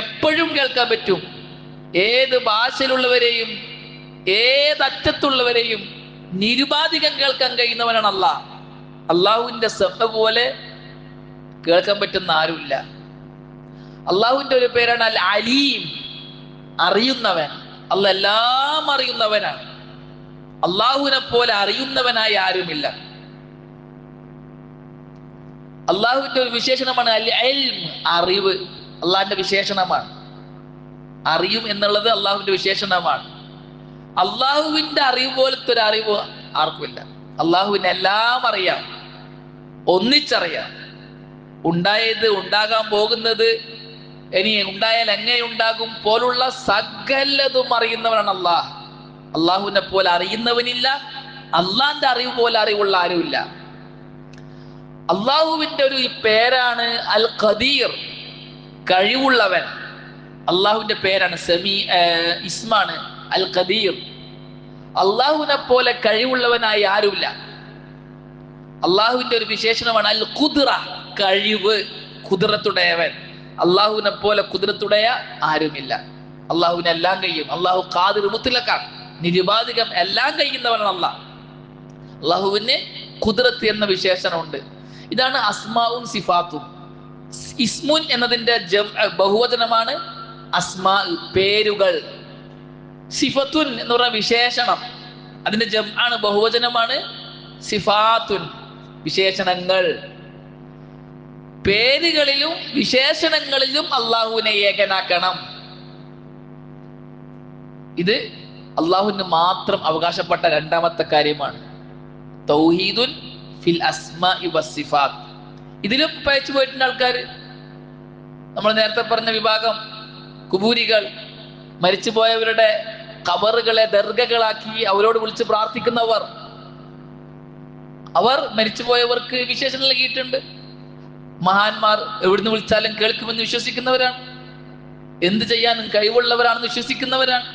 എപ്പോഴും കേൾക്കാൻ പറ്റും. ഏത് ഭാഷയിലുള്ളവരെയും ഏതറ്റത്തുള്ളവരെയും നിരുപാധികം കേൾക്കാൻ കഴിയുന്നവനാണ് അള്ളാഹ്. അള്ളാഹുവിന്റെ സമഅ പോലെ കേൾക്കാൻ പറ്റുന്ന ആരുമില്ല. അള്ളാഹുവിന്റെ ഒരു പേരാണ് അൽ അലീം, അറിയുന്നവൻ. അള്ളാഹ് എല്ലാം അറിയുന്നവനാണ്. അള്ളാഹുവിനെ പോലെ അറിയുന്നവനായി ആരുമില്ല. അള്ളാഹുവിന്റെ ഒരു വിശേഷണമാണ് അൽ ഇൽം, അറിവ്. അള്ളാഹിന്റെ വിശേഷണമാണ്. അറിയും എന്നുള്ളത് അള്ളാഹുവിന്റെ വിശേഷണമാണ്. അള്ളാഹുവിന്റെ അറിവ് പോലത്തെ ഒരു അറിവ് ആർക്കുമില്ല. അള്ളാഹുവിന് എല്ലാം അറിയാം, ഒന്നിച്ചറിയാം. ഉണ്ടായത്, ഉണ്ടാകാൻ പോകുന്നത്, ഇനി ഉണ്ടായാൽ എങ്ങനെ ഉണ്ടാകും പോലുള്ള സകലതും അറിയുന്നവനാണ് അള്ളാഹ്. അള്ളാഹുവിനെ പോലെ അറിയുന്നവനില്ല, അള്ളാഹിന്റെ അറിവ് പോലെ അറിവുള്ള ആരുമില്ല. അള്ളാഹുവിന്റെ ഒരു പേരാണ് അൽ ഖദീർ, കഴിവുള്ളവൻ. അള്ളാഹുവിന്റെ പേരാണ് ഇസ്മാണ് അൽ ഖദീർ. അള്ളാഹുവിനെ പോലെ കഴിവുള്ളവനായി ആരുമില്ല. അള്ളാഹുവിന്റെ ഒരു വിശേഷണമാണ് അൽ ഖുദ്റ, കഴിവ്, ഖുദ്റത്തുടയവൻ. അള്ളാഹുവിനെ പോലെ ഖുദ്റത്തുടയ ആരുമില്ല. അള്ളാഹുവിന് എല്ലാം കഴിയും. അള്ളാഹു ഖാദിർ മുത്ലഖാണ്, നിരുപാധികം എല്ലാം കഴിയുന്നവനാണ് അള്ളാഹ്. അള്ളാഹുവിന് ഖുദ്റത്ത് എന്ന വിശേഷണമുണ്ട്. ഇതാണ് അസ്മാഉം സിഫാത്തും. ഇസ്മുൻ എന്നതിന്റെ ബഹുവചനമാണ് അസ്മാ, പേരുകൾ. സിഫത്തുൻ എന്ന് പറഞ്ഞ വിശേഷണം, അതിന്റെ ജംആണ്, ബഹുവചനമാണ് സിഫാത്തുൻ, വിശേഷണങ്ങൾ. പേരുകളിലും വിശേഷണങ്ങളിലും അള്ളാഹുവിനെ ഏകനാക്കണം. ഇത് അള്ളാഹുവിന് മാത്രം അവകാശപ്പെട്ട രണ്ടാമത്തെ കാര്യമാണ് തൗഹീദുൻ ഫിൽ അസ്മാഇ വസ്സിഫാത്ത്. ഇതിലും പയച്ചു പോയിട്ടുണ്ട് ആൾക്കാർ. നമ്മൾ നേരത്തെ പറഞ്ഞ വിഭാഗം കുബൂരികൾ, മരിച്ചുപോയവരുടെ ഖബറുകളെ ദർഗകളാക്കി അവരോട് വിളിച്ച് പ്രാർത്ഥിക്കുന്നവർ, അവർ മരിച്ചുപോയവർക്ക് വിശേഷണം നൽകിയിട്ടുണ്ട്. മഹാന്മാർ എവിടുന്ന് വിളിച്ചാലും കേൾക്കുമെന്ന് വിശ്വസിക്കുന്നവരാണ്. എന്ത് ചെയ്യാനും കഴിവുള്ളവരാണെന്ന് വിശ്വസിക്കുന്നവരാണ്.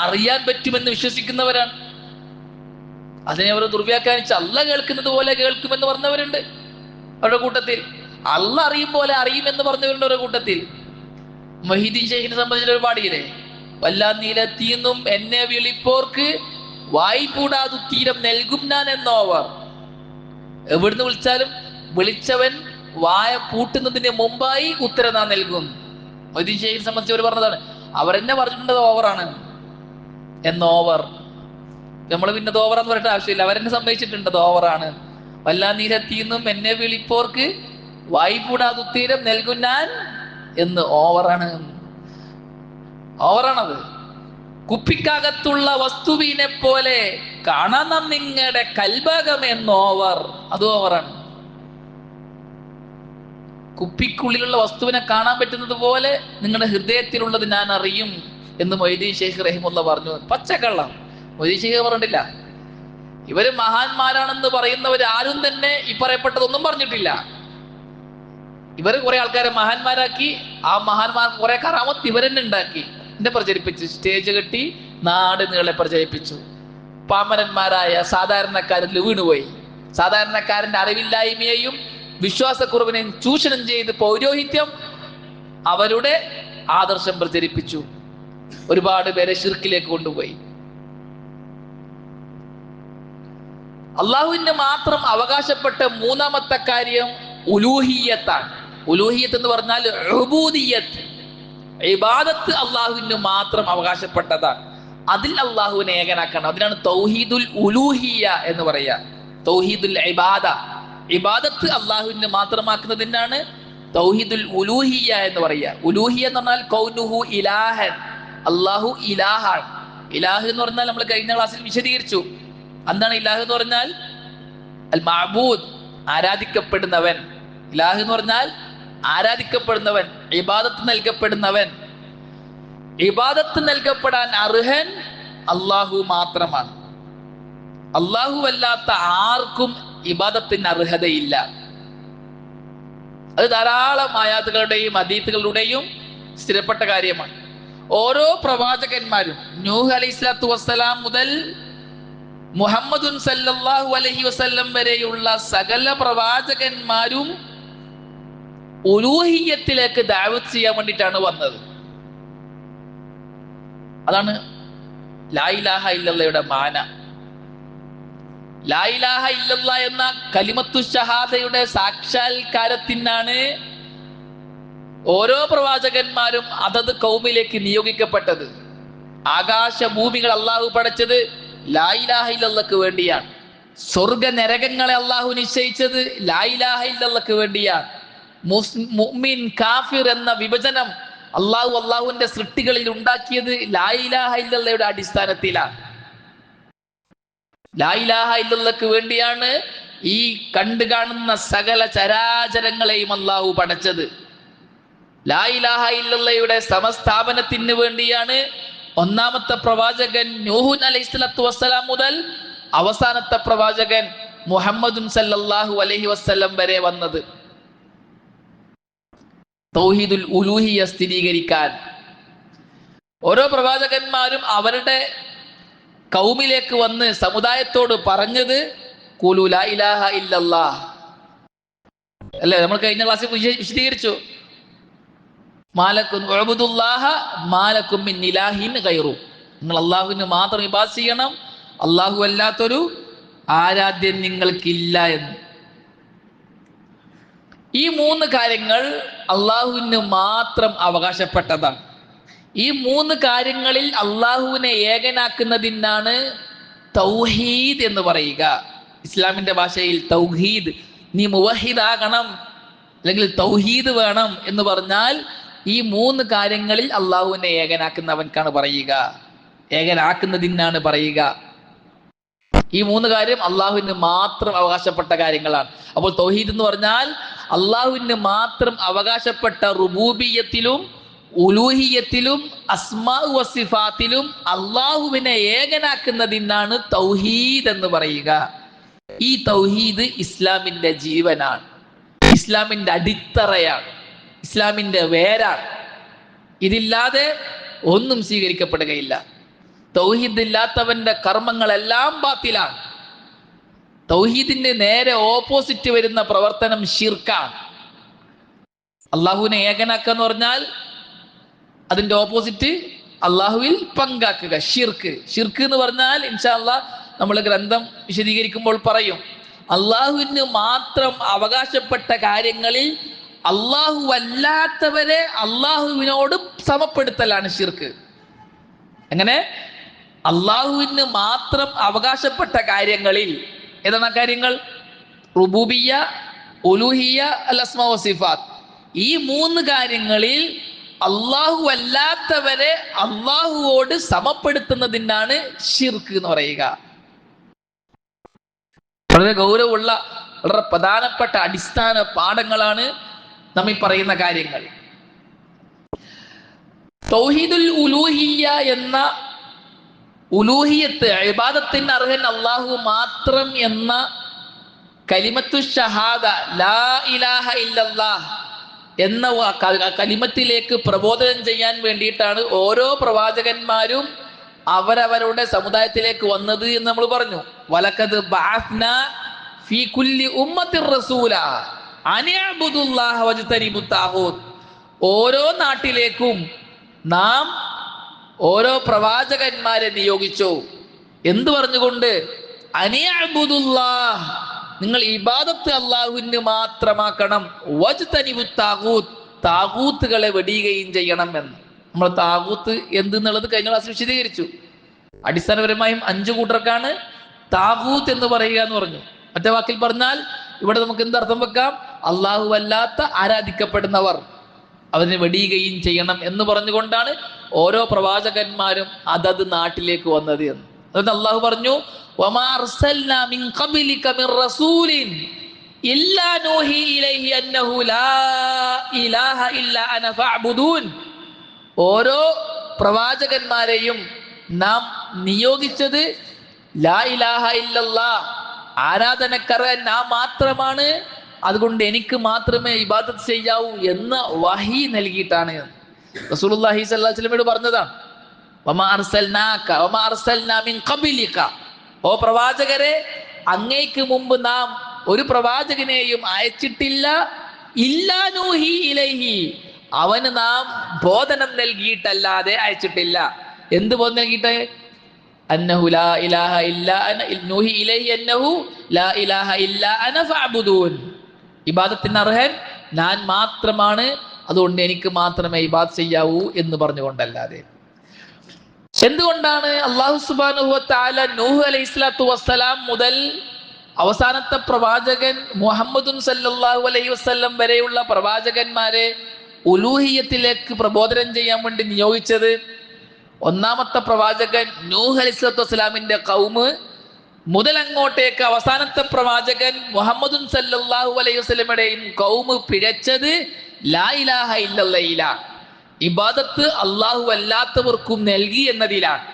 അറിയാൻ പറ്റുമെന്ന് വിശ്വസിക്കുന്നവരാണ്. അതിനെ അവർ ദുർവ്യാഖ്യാനിച്ച് അള്ളാഹ് കേൾക്കുന്നത് പോലെ കേൾക്കുമെന്ന് പറഞ്ഞവരുണ്ട് അവരുടെ കൂട്ടത്തിൽ. അള്ളാഹ് അറിയും പോലെ അറിയുമെന്ന് പറഞ്ഞവരുണ്ട് അവരുടെ കൂട്ടത്തിൽ. മൊഹീദ്ദീൻ ശൈഖിനെ സംബന്ധിച്ച ഒരു പാടിയില്ലേ, വല്ലാ നീലത്തീന്നും എന്നെ വിളിപ്പോർക്ക് വായ്പൂടാതു തീരം നൽകും ഞാൻ എന്നോവർ. എവിടുന്ന് വിളിച്ചാലും വിളിച്ചവൻ വായ പൂട്ടുന്നതിന് മുമ്പായി ഉത്തരം നാം നൽകും. മൊഹീദ്ദീൻ ശൈഖിനെ സംബന്ധിച്ച് അവർ പറഞ്ഞതാണ്, അവരെന്നെ പറഞ്ഞിട്ടുണ്ടത് ഓവറാണ് എന്നോവർ. നമ്മൾ പിന്നെ ഓവറാന്ന് പറഞ്ഞിട്ട് ആവശ്യമില്ല, അവരെന്നെ സമ്മതിച്ചിട്ടുണ്ട് ഓവറാണ്. വല്ലാ നിരത്തിന്നും എന്നെ വിളിപ്പോർക്ക് വായ്പൂടാതുത്തീരം നൽകും ഞാൻ എന്ന് ഓവറാണത്. കുപ്പിക്കകത്തുള്ള വസ്തുവിനെ പോലെ കാണണം നിങ്ങളുടെ കൽഭാഗം എന്ന് അത് ഓവറാണ്. കുപ്പിക്കുള്ളിലുള്ള വസ്തുവിനെ കാണാൻ പറ്റുന്നത് പോലെ നിങ്ങളുടെ ഹൃദയത്തിലുള്ളത് ഞാൻ അറിയും എന്ന് മൊയ്തീൻ ഷെയ്ഖ് റഹിമുള്ള പറഞ്ഞു. പച്ചക്കള്ളം. മൊയ്തീൻ ഷെയ്ഖ് പറഞ്ഞിട്ടില്ല. ഇവര് മഹാന്മാരാണെന്ന് പറയുന്നവർ ആരും തന്നെ ഈ പറയപ്പെട്ടതൊന്നും പറഞ്ഞിട്ടില്ല. ഇവർ കുറെ ആൾക്കാരെ മഹാന്മാരാക്കി, ആ മഹാന്മാർക്ക് കുറെ കറാമത്ത് ഇവരെന്നെ ഉണ്ടാക്കി പ്രചരിപ്പിച്ചു. സ്റ്റേജ് കെട്ടി നാട് നീളെ പ്രചരിപ്പിച്ചു. പാമരന്മാരായ സാധാരണക്കാരിൽ വീണുപോയി. സാധാരണക്കാരന്റെ അറിവില്ലായ്മയെയും വിശ്വാസക്കുറവിനെയും ചൂഷണം ചെയ്ത് പൗരോഹിത്യം അവരുടെ ആദർശം പ്രചരിപ്പിച്ചു. ഒരുപാട് പേരെ ശിർക്കിലേക്ക് കൊണ്ടുപോയി. അള്ളാഹുവിന് മാത്രം അവകാശപ്പെട്ട മൂന്നാമത്തെ കാര്യം ഉലൂഹിയത്താണ്. ഉലൂഹിയത്ത് എന്ന് പറഞ്ഞാൽ ഉബൂദിയത്ത്, ഇബാദത്ത് അള്ളാഹുവിന് മാത്രം അവകാശപ്പെട്ടതാണ്. അതിൽ അള്ളാഹുവിനെ ഏകനാക്കണം. അതിനാണ് തൗഹീദുൽ ഉലൂഹിയ എന്ന് പറയുക. തൗഹീദുൽ ഇബാദ, ഇബാദത്ത് അള്ളാഹുവിന് മാത്രമാക്കുന്നതിനാണ് തൗഹീദുൽ ഉലൂഹിയ എന്ന് പറയുക. ഉലൂഹിയ എന്ന് പറഞ്ഞാൽ കൗനുഹു ഇലാഹൻ, അള്ളാഹു ഇലാഹാണ്. ഇലാഹ് എന്ന് പറഞ്ഞാൽ നമ്മൾ കഴിഞ്ഞ ക്ലാസ്സിൽ വിശദീകരിച്ചു. എന്താണ് ഇലാഹ് എന്ന് പറഞ്ഞാൽ? അൽ മഅബൂദ്, ആരാധിക്കപ്പെടുന്നവൻ. ഇലാഹ് എന്ന് പറഞ്ഞാൽ ആരാധിക്കപ്പെടുന്നവൻ, ഇബാദത്ത് നൽകപ്പെടുന്നവൻ. ഇബാദത്ത് നൽകപ്പെടാൻ അർഹൻ അള്ളാഹു മാത്രമാണ്. അള്ളാഹു അല്ലാത്ത ആർക്കും ഇബാദത്തിന് അർഹതയില്ല. അത് ധാരാളം ആയാത്തുകളുടെയും ഹദീസുകളുടെയും സ്ഥിരപ്പെട്ട കാര്യമാണ്. ഓരോ പ്രവാചകന്മാരും നൂഹ് അലൈഹിസ്സലാത്തു വസ്സലാം മുതൽ മുഹമ്മദുൻ സല്ലല്ലാഹു അലൈഹി വസല്ലം വരെയുള്ള സകല പ്രവാചകന്മാരും ഉലൂഹിയത്തിലേക്ക് ദഅവത്ത് ചെയ്യാൻ വേണ്ടിയിട്ടാണ് വന്നത്. അതാണ് ലാ ഇലാഹ ഇല്ലല്ലാഹയുടെ മാന. ലാ ഇലാഹ ഇല്ലല്ലാഹ് എന്ന കലിമത്തു ഷഹാദയുടെ സാക്ഷാത്കാരത്തിനാണ് ഓരോ പ്രവാചകന്മാരും അതത് കൗമിലേക്ക് നിയോഗിക്കപ്പെട്ടത്. ആകാശഭൂമികൾ അള്ളാഹു പടച്ചത് ലാ ഇലാഹ ഇല്ലല്ലാഹ്ക്ക് വേണ്ടിയാണ്. സ്വർഗ നരകങ്ങളെ അള്ളാഹു നിശ്ചയിച്ചത് ലാ ഇലാഹ ഇല്ലല്ലാഹ്ക്ക് വേണ്ടിയാണ്. മുഅ്മിൻ കാഫിർ എന്ന വിഭജനം അള്ളാഹുവിന്റെ സൃഷ്ടികളിൽ ഉണ്ടാക്കിയത് ലാ ഇലാഹ ഇല്ലല്ലാഹയുടെ അടിസ്ഥാനത്തിലാണ്. ലാ ഇലാഹ ഇല്ലല്ലാഹ്ക്ക് വേണ്ടിയാണ് ഈ കണ്ടു കാണുന്ന സകല ചരാചരങ്ങളെയും അള്ളാഹു പടച്ചത്. ലാ ഇലാഹ ഇല്ലല്ലാഹയുടെ സമസ്ഥാപനത്തിന് വേണ്ടിയാണ് ഒന്നാമത്തെ പ്രവാചകൻ നൂഹ് അലൈഹിസ്സലാത്തു വസ്സലാം മുതൽ അവസാനത്തെ പ്രവാചകൻ മുഹമ്മദുൻ സല്ലല്ലാഹു അലൈഹി വസല്ലം വരെ വന്നത്. തൗഹീദുൽ ഉലൂഹിയ സ്ഥിരീകരിക്കാൻ ഓരോ പ്രവാചകന്മാരും അവരുടെ കൗമിലേക്ക് വന്ന് സമുദായത്തോട് പറഞ്ഞത് ഖുലു ലാ ഇലാഹ ഇല്ലല്ലാഹ് അല്ലേ? നമ്മൾ കഴിഞ്ഞ ക്ലാസ്സിൽ വിശദീകരിച്ചു. മാലക്കും ഉഅ്ബുദുല്ലാഹ മാലക്കും മിൻ ഇലാഹിൻ ഗൈറു, നിങ്ങൾ അള്ളാഹുവിന് മാത്രം ഇബാദത്ത് ചെയ്യണം, അള്ളാഹു അല്ലാത്തൊരു ആരാധ്യൻ നിങ്ങൾക്കില്ല എന്ന്. ഈ മൂന്ന് കാര്യങ്ങൾ അള്ളാഹുവിന് മാത്രം അവകാശപ്പെട്ടതാണ്. ഈ മൂന്ന് കാര്യങ്ങളിൽ അള്ളാഹുവിനെ ഏകനാക്കുന്നതിനാണ് തൗഹീദ് എന്ന് പറയുക. ഇസ്ലാമിന്റെ ഭാഷയിൽ തൗഹീദ്, നീ മുവഹിദാകണം അല്ലെങ്കിൽ തൗഹീദ് വേണം എന്ന് പറഞ്ഞാൽ ഈ മൂന്ന് കാര്യങ്ങളിൽ അള്ളാഹുവിനെ ഏകനാക്കുന്നവൻക്കാണ് പറയുക, ഏകനാക്കുന്നതിനാണ് പറയുക. ഈ മൂന്ന് കാര്യം അള്ളാഹുവിന് മാത്രം അവകാശപ്പെട്ട കാര്യങ്ങളാണ്. അപ്പോൾ തൗഹീദ് എന്ന് പറഞ്ഞാൽ അള്ളാഹുവിന് മാത്രം അവകാശപ്പെട്ട റുബൂബിയത്തിലും ഉലൂഹിയത്തിലും അസ്മാ വസിഫാത്തിലും അള്ളാഹുവിനെ ഏകനാക്കുന്നതിനാണ് തൗഹീദ് എന്ന് പറയുക. ഈ തൗഹീദ് ഇസ്ലാമിന്റെ ജീവനാണ്, ഇസ്ലാമിന്റെ അടിത്തറയാണ്, ഇസ്ലാമിന്റെ വേരാണ്. ഇതില്ലാതെ ഒന്നും സ്വീകരിക്കപ്പെടുകയില്ല. തൗഹീദ് ഇല്ലാത്തവന്റെ കർമ്മങ്ങളെല്ലാം ബാത്തിലാണ്. തൗഹീദിന്റെ നേരെ ഓപ്പോസിറ്റ് വരുന്ന പ്രവർത്തനം ഷിർക്കാണ്. അള്ളാഹുവിനെ ഏകനാക്കുക എന്ന് പറഞ്ഞാൽ അതിന്റെ ഓപ്പോസിറ്റ് അള്ളാഹുവിൽ പങ്കാക്കുക, ഷിർക്ക്. ഷിർക്ക് എന്ന് പറഞ്ഞാൽ ഇൻഷാ അല്ലാഹ് നമ്മൾ ഗ്രന്ഥം വിശദീകരിക്കുമ്പോൾ പറയും, അള്ളാഹുവിന് മാത്രം അവകാശപ്പെട്ട കാര്യങ്ങളിൽ അള്ളാഹു അല്ലാത്തവരെ അള്ളാഹുവിനോട് സമപ്പെടുത്തലാണ് ഷിർക്ക്. എങ്ങനെ? അള്ളാഹുവിന് മാത്രം അവകാശപ്പെട്ട കാര്യങ്ങളിൽ, ഏതാണ് കാര്യങ്ങൾ? റുബൂബിയ്യ, ഉലൂഹിയ്യ, അൽ അസ്മാ വസിഫാത്ത്. ഈ 3 കാര്യങ്ങളിൽ അള്ളാഹു അല്ലാത്തവരെ അള്ളാഹുവോട് സമപ്പെടുത്തുന്നതിനാണ് ശിർക്ക് എന്ന് പറയുക. വളരെ ഗൗരവമുള്ള, വളരെ പ്രധാനപ്പെട്ട അടിസ്ഥാന പാഠങ്ങളാണ് നമ്മീ പറയുന്ന കാര്യങ്ങൾ. തൗഹീദുൽ ഉലൂഹിയ്യ എന്ന ഉലൂഹിയത്ത്, ഇബാദത്തിന് അർഹൻ അള്ളാഹു മാത്രം എന്ന കലിമത്തു ഷഹാദ, ലാ ഇലാഹ ഇല്ലല്ലാഹ് എന്ന കലിമത്തിലേക്ക് പ്രബോധനം ചെയ്യാൻ വേണ്ടിയിട്ടാണ് ഓരോ പ്രവാചകന്മാരും അവരവരുടെ സമുദായത്തിലേക്ക് വന്നത് എന്ന് നമ്മൾ പറഞ്ഞു. വലഖദ് ബഅസ്നാ ഫീ കുല്ലി ഉമ്മത്തിർ റസൂല അനിഅ്ബുദുല്ലാഹ വജ്തനിബുത് താഗൂത്ത്. ഓരോ നാട്ടിലേക്കും നാം ഓരോ പ്രവാചകന്മാരെ നിയോഗിച്ചു. എന്ത് പറഞ്ഞുകൊണ്ട്? അനിഅ്ബുദുല്ലാഹ്, നിങ്ങൾ ഇബാദത്ത് അള്ളാഹുവിന് മാത്രമാക്കണം, വജ്തനിബുത് താഗൂത്ത്, താഗൂത്തുകളെ വെടിയുകയും ചെയ്യണം എന്ന്. നമ്മൾ താഗൂത്ത് എന്തെന്നുള്ളത് കഴിഞ്ഞ ക്ലാസ്സിൽ വിശദീകരിച്ചു. അടിസ്ഥാനപരമായും 5 കൂട്ടർക്കാണ് താഗൂത്ത് എന്ന് പറയുക എന്ന് പറഞ്ഞു. മറ്റേ വാക്കിൽ പറഞ്ഞാൽ ഇവിടെ നമുക്ക് എന്തർത്ഥം വെക്കാം? അള്ളാഹു അല്ലാത്ത ആരാധിക്കപ്പെടുന്നവർ, അവരെ വെടിയുകയും ചെയ്യണം എന്ന് പറഞ്ഞുകൊണ്ടാണ് ഓരോ പ്രവാചകന്മാരും അതത് നാട്ടിലേക്ക് വന്നത് എന്ന്. അതുകൊണ്ട് അള്ളാഹു പറഞ്ഞു, വമാ അർസൽനാ മിൻ ഖബ്ലിക മിർ റസൂലിൻ ഇല്ലാ നൂഹി ഇലൈഹി അന്നഹു ലാ ഇലാഹ ഇല്ലാ അന ഫഅ്ബുദൂൻ. ഓരോ പ്രവാചകന്മാരെയും നാം നിയോഗിച്ചത് ലാ ഇലാഹ ഇല്ലല്ലാഹ്, ആരാധനക്കർഹൻ നാം മാത്രമാണ്, അതുകൊണ്ട് എനിക്ക് മാത്രമേ ഇബാദത്ത് ചെയ്യാവൂ എന്ന വഹി നൽകിയിട്ടാണ് റസൂലുള്ളാഹി സ്വല്ലല്ലാഹു അലൈഹി വസല്ലമയോട് പറഞ്ഞതാണ്. വമാ അർസൽനാക വമാ അർസൽനാ മിൻ ഖബ്ലിക, ഓ പ്രവാചകരെ, അങ്ങേക്ക് മുമ്പ് നാം ഒരു പ്രവാചകനെയും അയച്ചിട്ടില്ല, ഇല്ലാ നൂഹി ഇലൈഹി, അവന് നാം ബോധനം നൽകിയിട്ടല്ലാതെ അയച്ചിട്ടില്ല. എന്ത് ബോധനം നൽകിയിട്ട്? അന്നഹു ലാ ഇലാഹ ഇല്ലാ അന, നൂഹി ഇലൈഹി അന്നഹു ലാ ഇലാഹ ഇല്ലാ അന ഫഅ്ബുദൂൻ, ഇബാദത്തിന് അർഹൻ ഞാൻ മാത്രമാണ്, അതുകൊണ്ട് എനിക്ക് മാത്രമേ ഇബാദത്ത് ചെയ്യാവൂ എന്ന് പറഞ്ഞുകൊണ്ടല്ലാതെ. എന്തുകൊണ്ടാണ് അല്ലാഹു സുബ്ഹാനഹു വ തആല നൂഹ് അലൈഹിസ്സലാത്തു വസ്സലാം മുതൽ അവസാനത്തെ പ്രവാചകൻ മുഹമ്മദുൻ സല്ലല്ലാഹു അലൈഹി വസല്ലം വരെയുള്ള പ്രവാചകന്മാരെ ഉലൂഹിയത്തിലേക്ക് പ്രബോധനം ചെയ്യാൻ വേണ്ടി നിയോഗിച്ചത്? ഒന്നാമത്തെ പ്രവാചകൻ നൂഹ് അലൈഹിസ്സലാത്തു വസ്സലാമിന്റെ ഖൗമ് മുതൽ അങ്ങോട്ടേക്ക് അവസാനത്തെ പ്രവാചകൻ മുഹമ്മദുൻ സല്ലല്ലാഹു അലൈഹി വസല്ലമയുടെയും ഖൗമ് പിഴച്ചത് ലാ ഇലാഹ ഇല്ലല്ലാഹ്, ഇബാദത്ത് അള്ളാഹു അല്ലാത്തവർക്കും നൽകി എന്നതിലാണ്.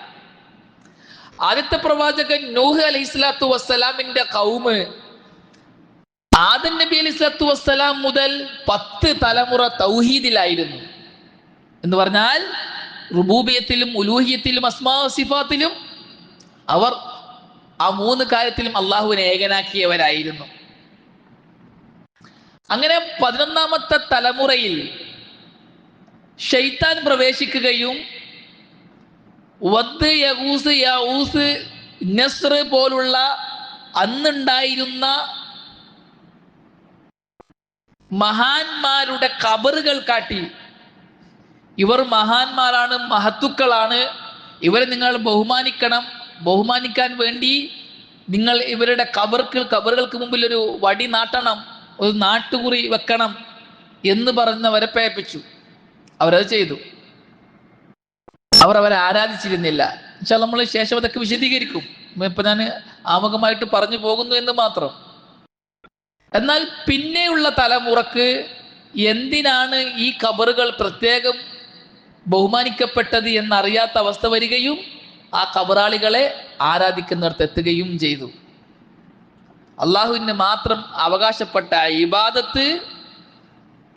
ആദ്യത്തെ പ്രവാചകൻ നൂഹ് അലൈഹിസ്സലാത്തു വസ്സലാമിന്റെ ഖൗമ് ആദം നബി അലൈഹിസ്സലാത്തു വസ്സലാം മുതൽ 10 തലമുറ തൗഹീദിലായിരുന്നു. എന്ന് പറഞ്ഞാൽ റുബൂബിയത്തിലും ഉലൂഹിയത്തിലും അസ്മാ സിഫാത്തിലും അവർ ആ 3 കാര്യത്തിലും അള്ളാഹുവിനെ ഏകനാക്കിയവരായിരുന്നു. അങ്ങനെ 11ാമത്തെ തലമുറയിൽ ശൈത്താൻ പ്രവേശിക്കുകയും വദ്, യഗൂസ്, യഊസ്, നസ്ർ പോലുള്ള അന്നുണ്ടായിരുന്ന മഹാന്മാരുടെ ഖബറുകൾ കാട്ടി, ഇവർ മഹാന്മാരാണ്, മഹത്തുക്കളാണ്, ഇവരെ നിങ്ങൾ ബഹുമാനിക്കണം, ബഹുമാനിക്കാൻ വേണ്ടി നിങ്ങൾ ഇവരുടെ ഖബറുകൾക്ക് മുമ്പിൽ ഒരു വടി നാട്ടണം, ഒരു നാട്ടുകുറി വെക്കണം എന്ന് പറഞ്ഞവരെ പേപ്പിച്ചു. അവരത് ചെയ്തു. അവരെ ആരാധിച്ചിരുന്നില്ല. പക്ഷെ നമ്മൾ ശേഷം അതൊക്കെ വിശദീകരിക്കും. ഇപ്പൊ ഞാൻ ആമുഖമായിട്ട് പറഞ്ഞു പോകുന്നു എന്ന് മാത്രം. എന്നാൽ പിന്നെയുള്ള തലമുറക്ക് എന്തിനാണ് ഈ ഖബറുകൾ പ്രത്യേകം ബഹുമാനിക്കപ്പെട്ടത് എന്നറിയാത്ത അവസ്ഥ വരികയും ആ ഖബറാളികളെ ആരാധിക്കുന്നിടത്ത് എത്തുകയും ചെയ്തു. അള്ളാഹുവിന് മാത്രം അവകാശപ്പെട്ട ഇബാദത്ത്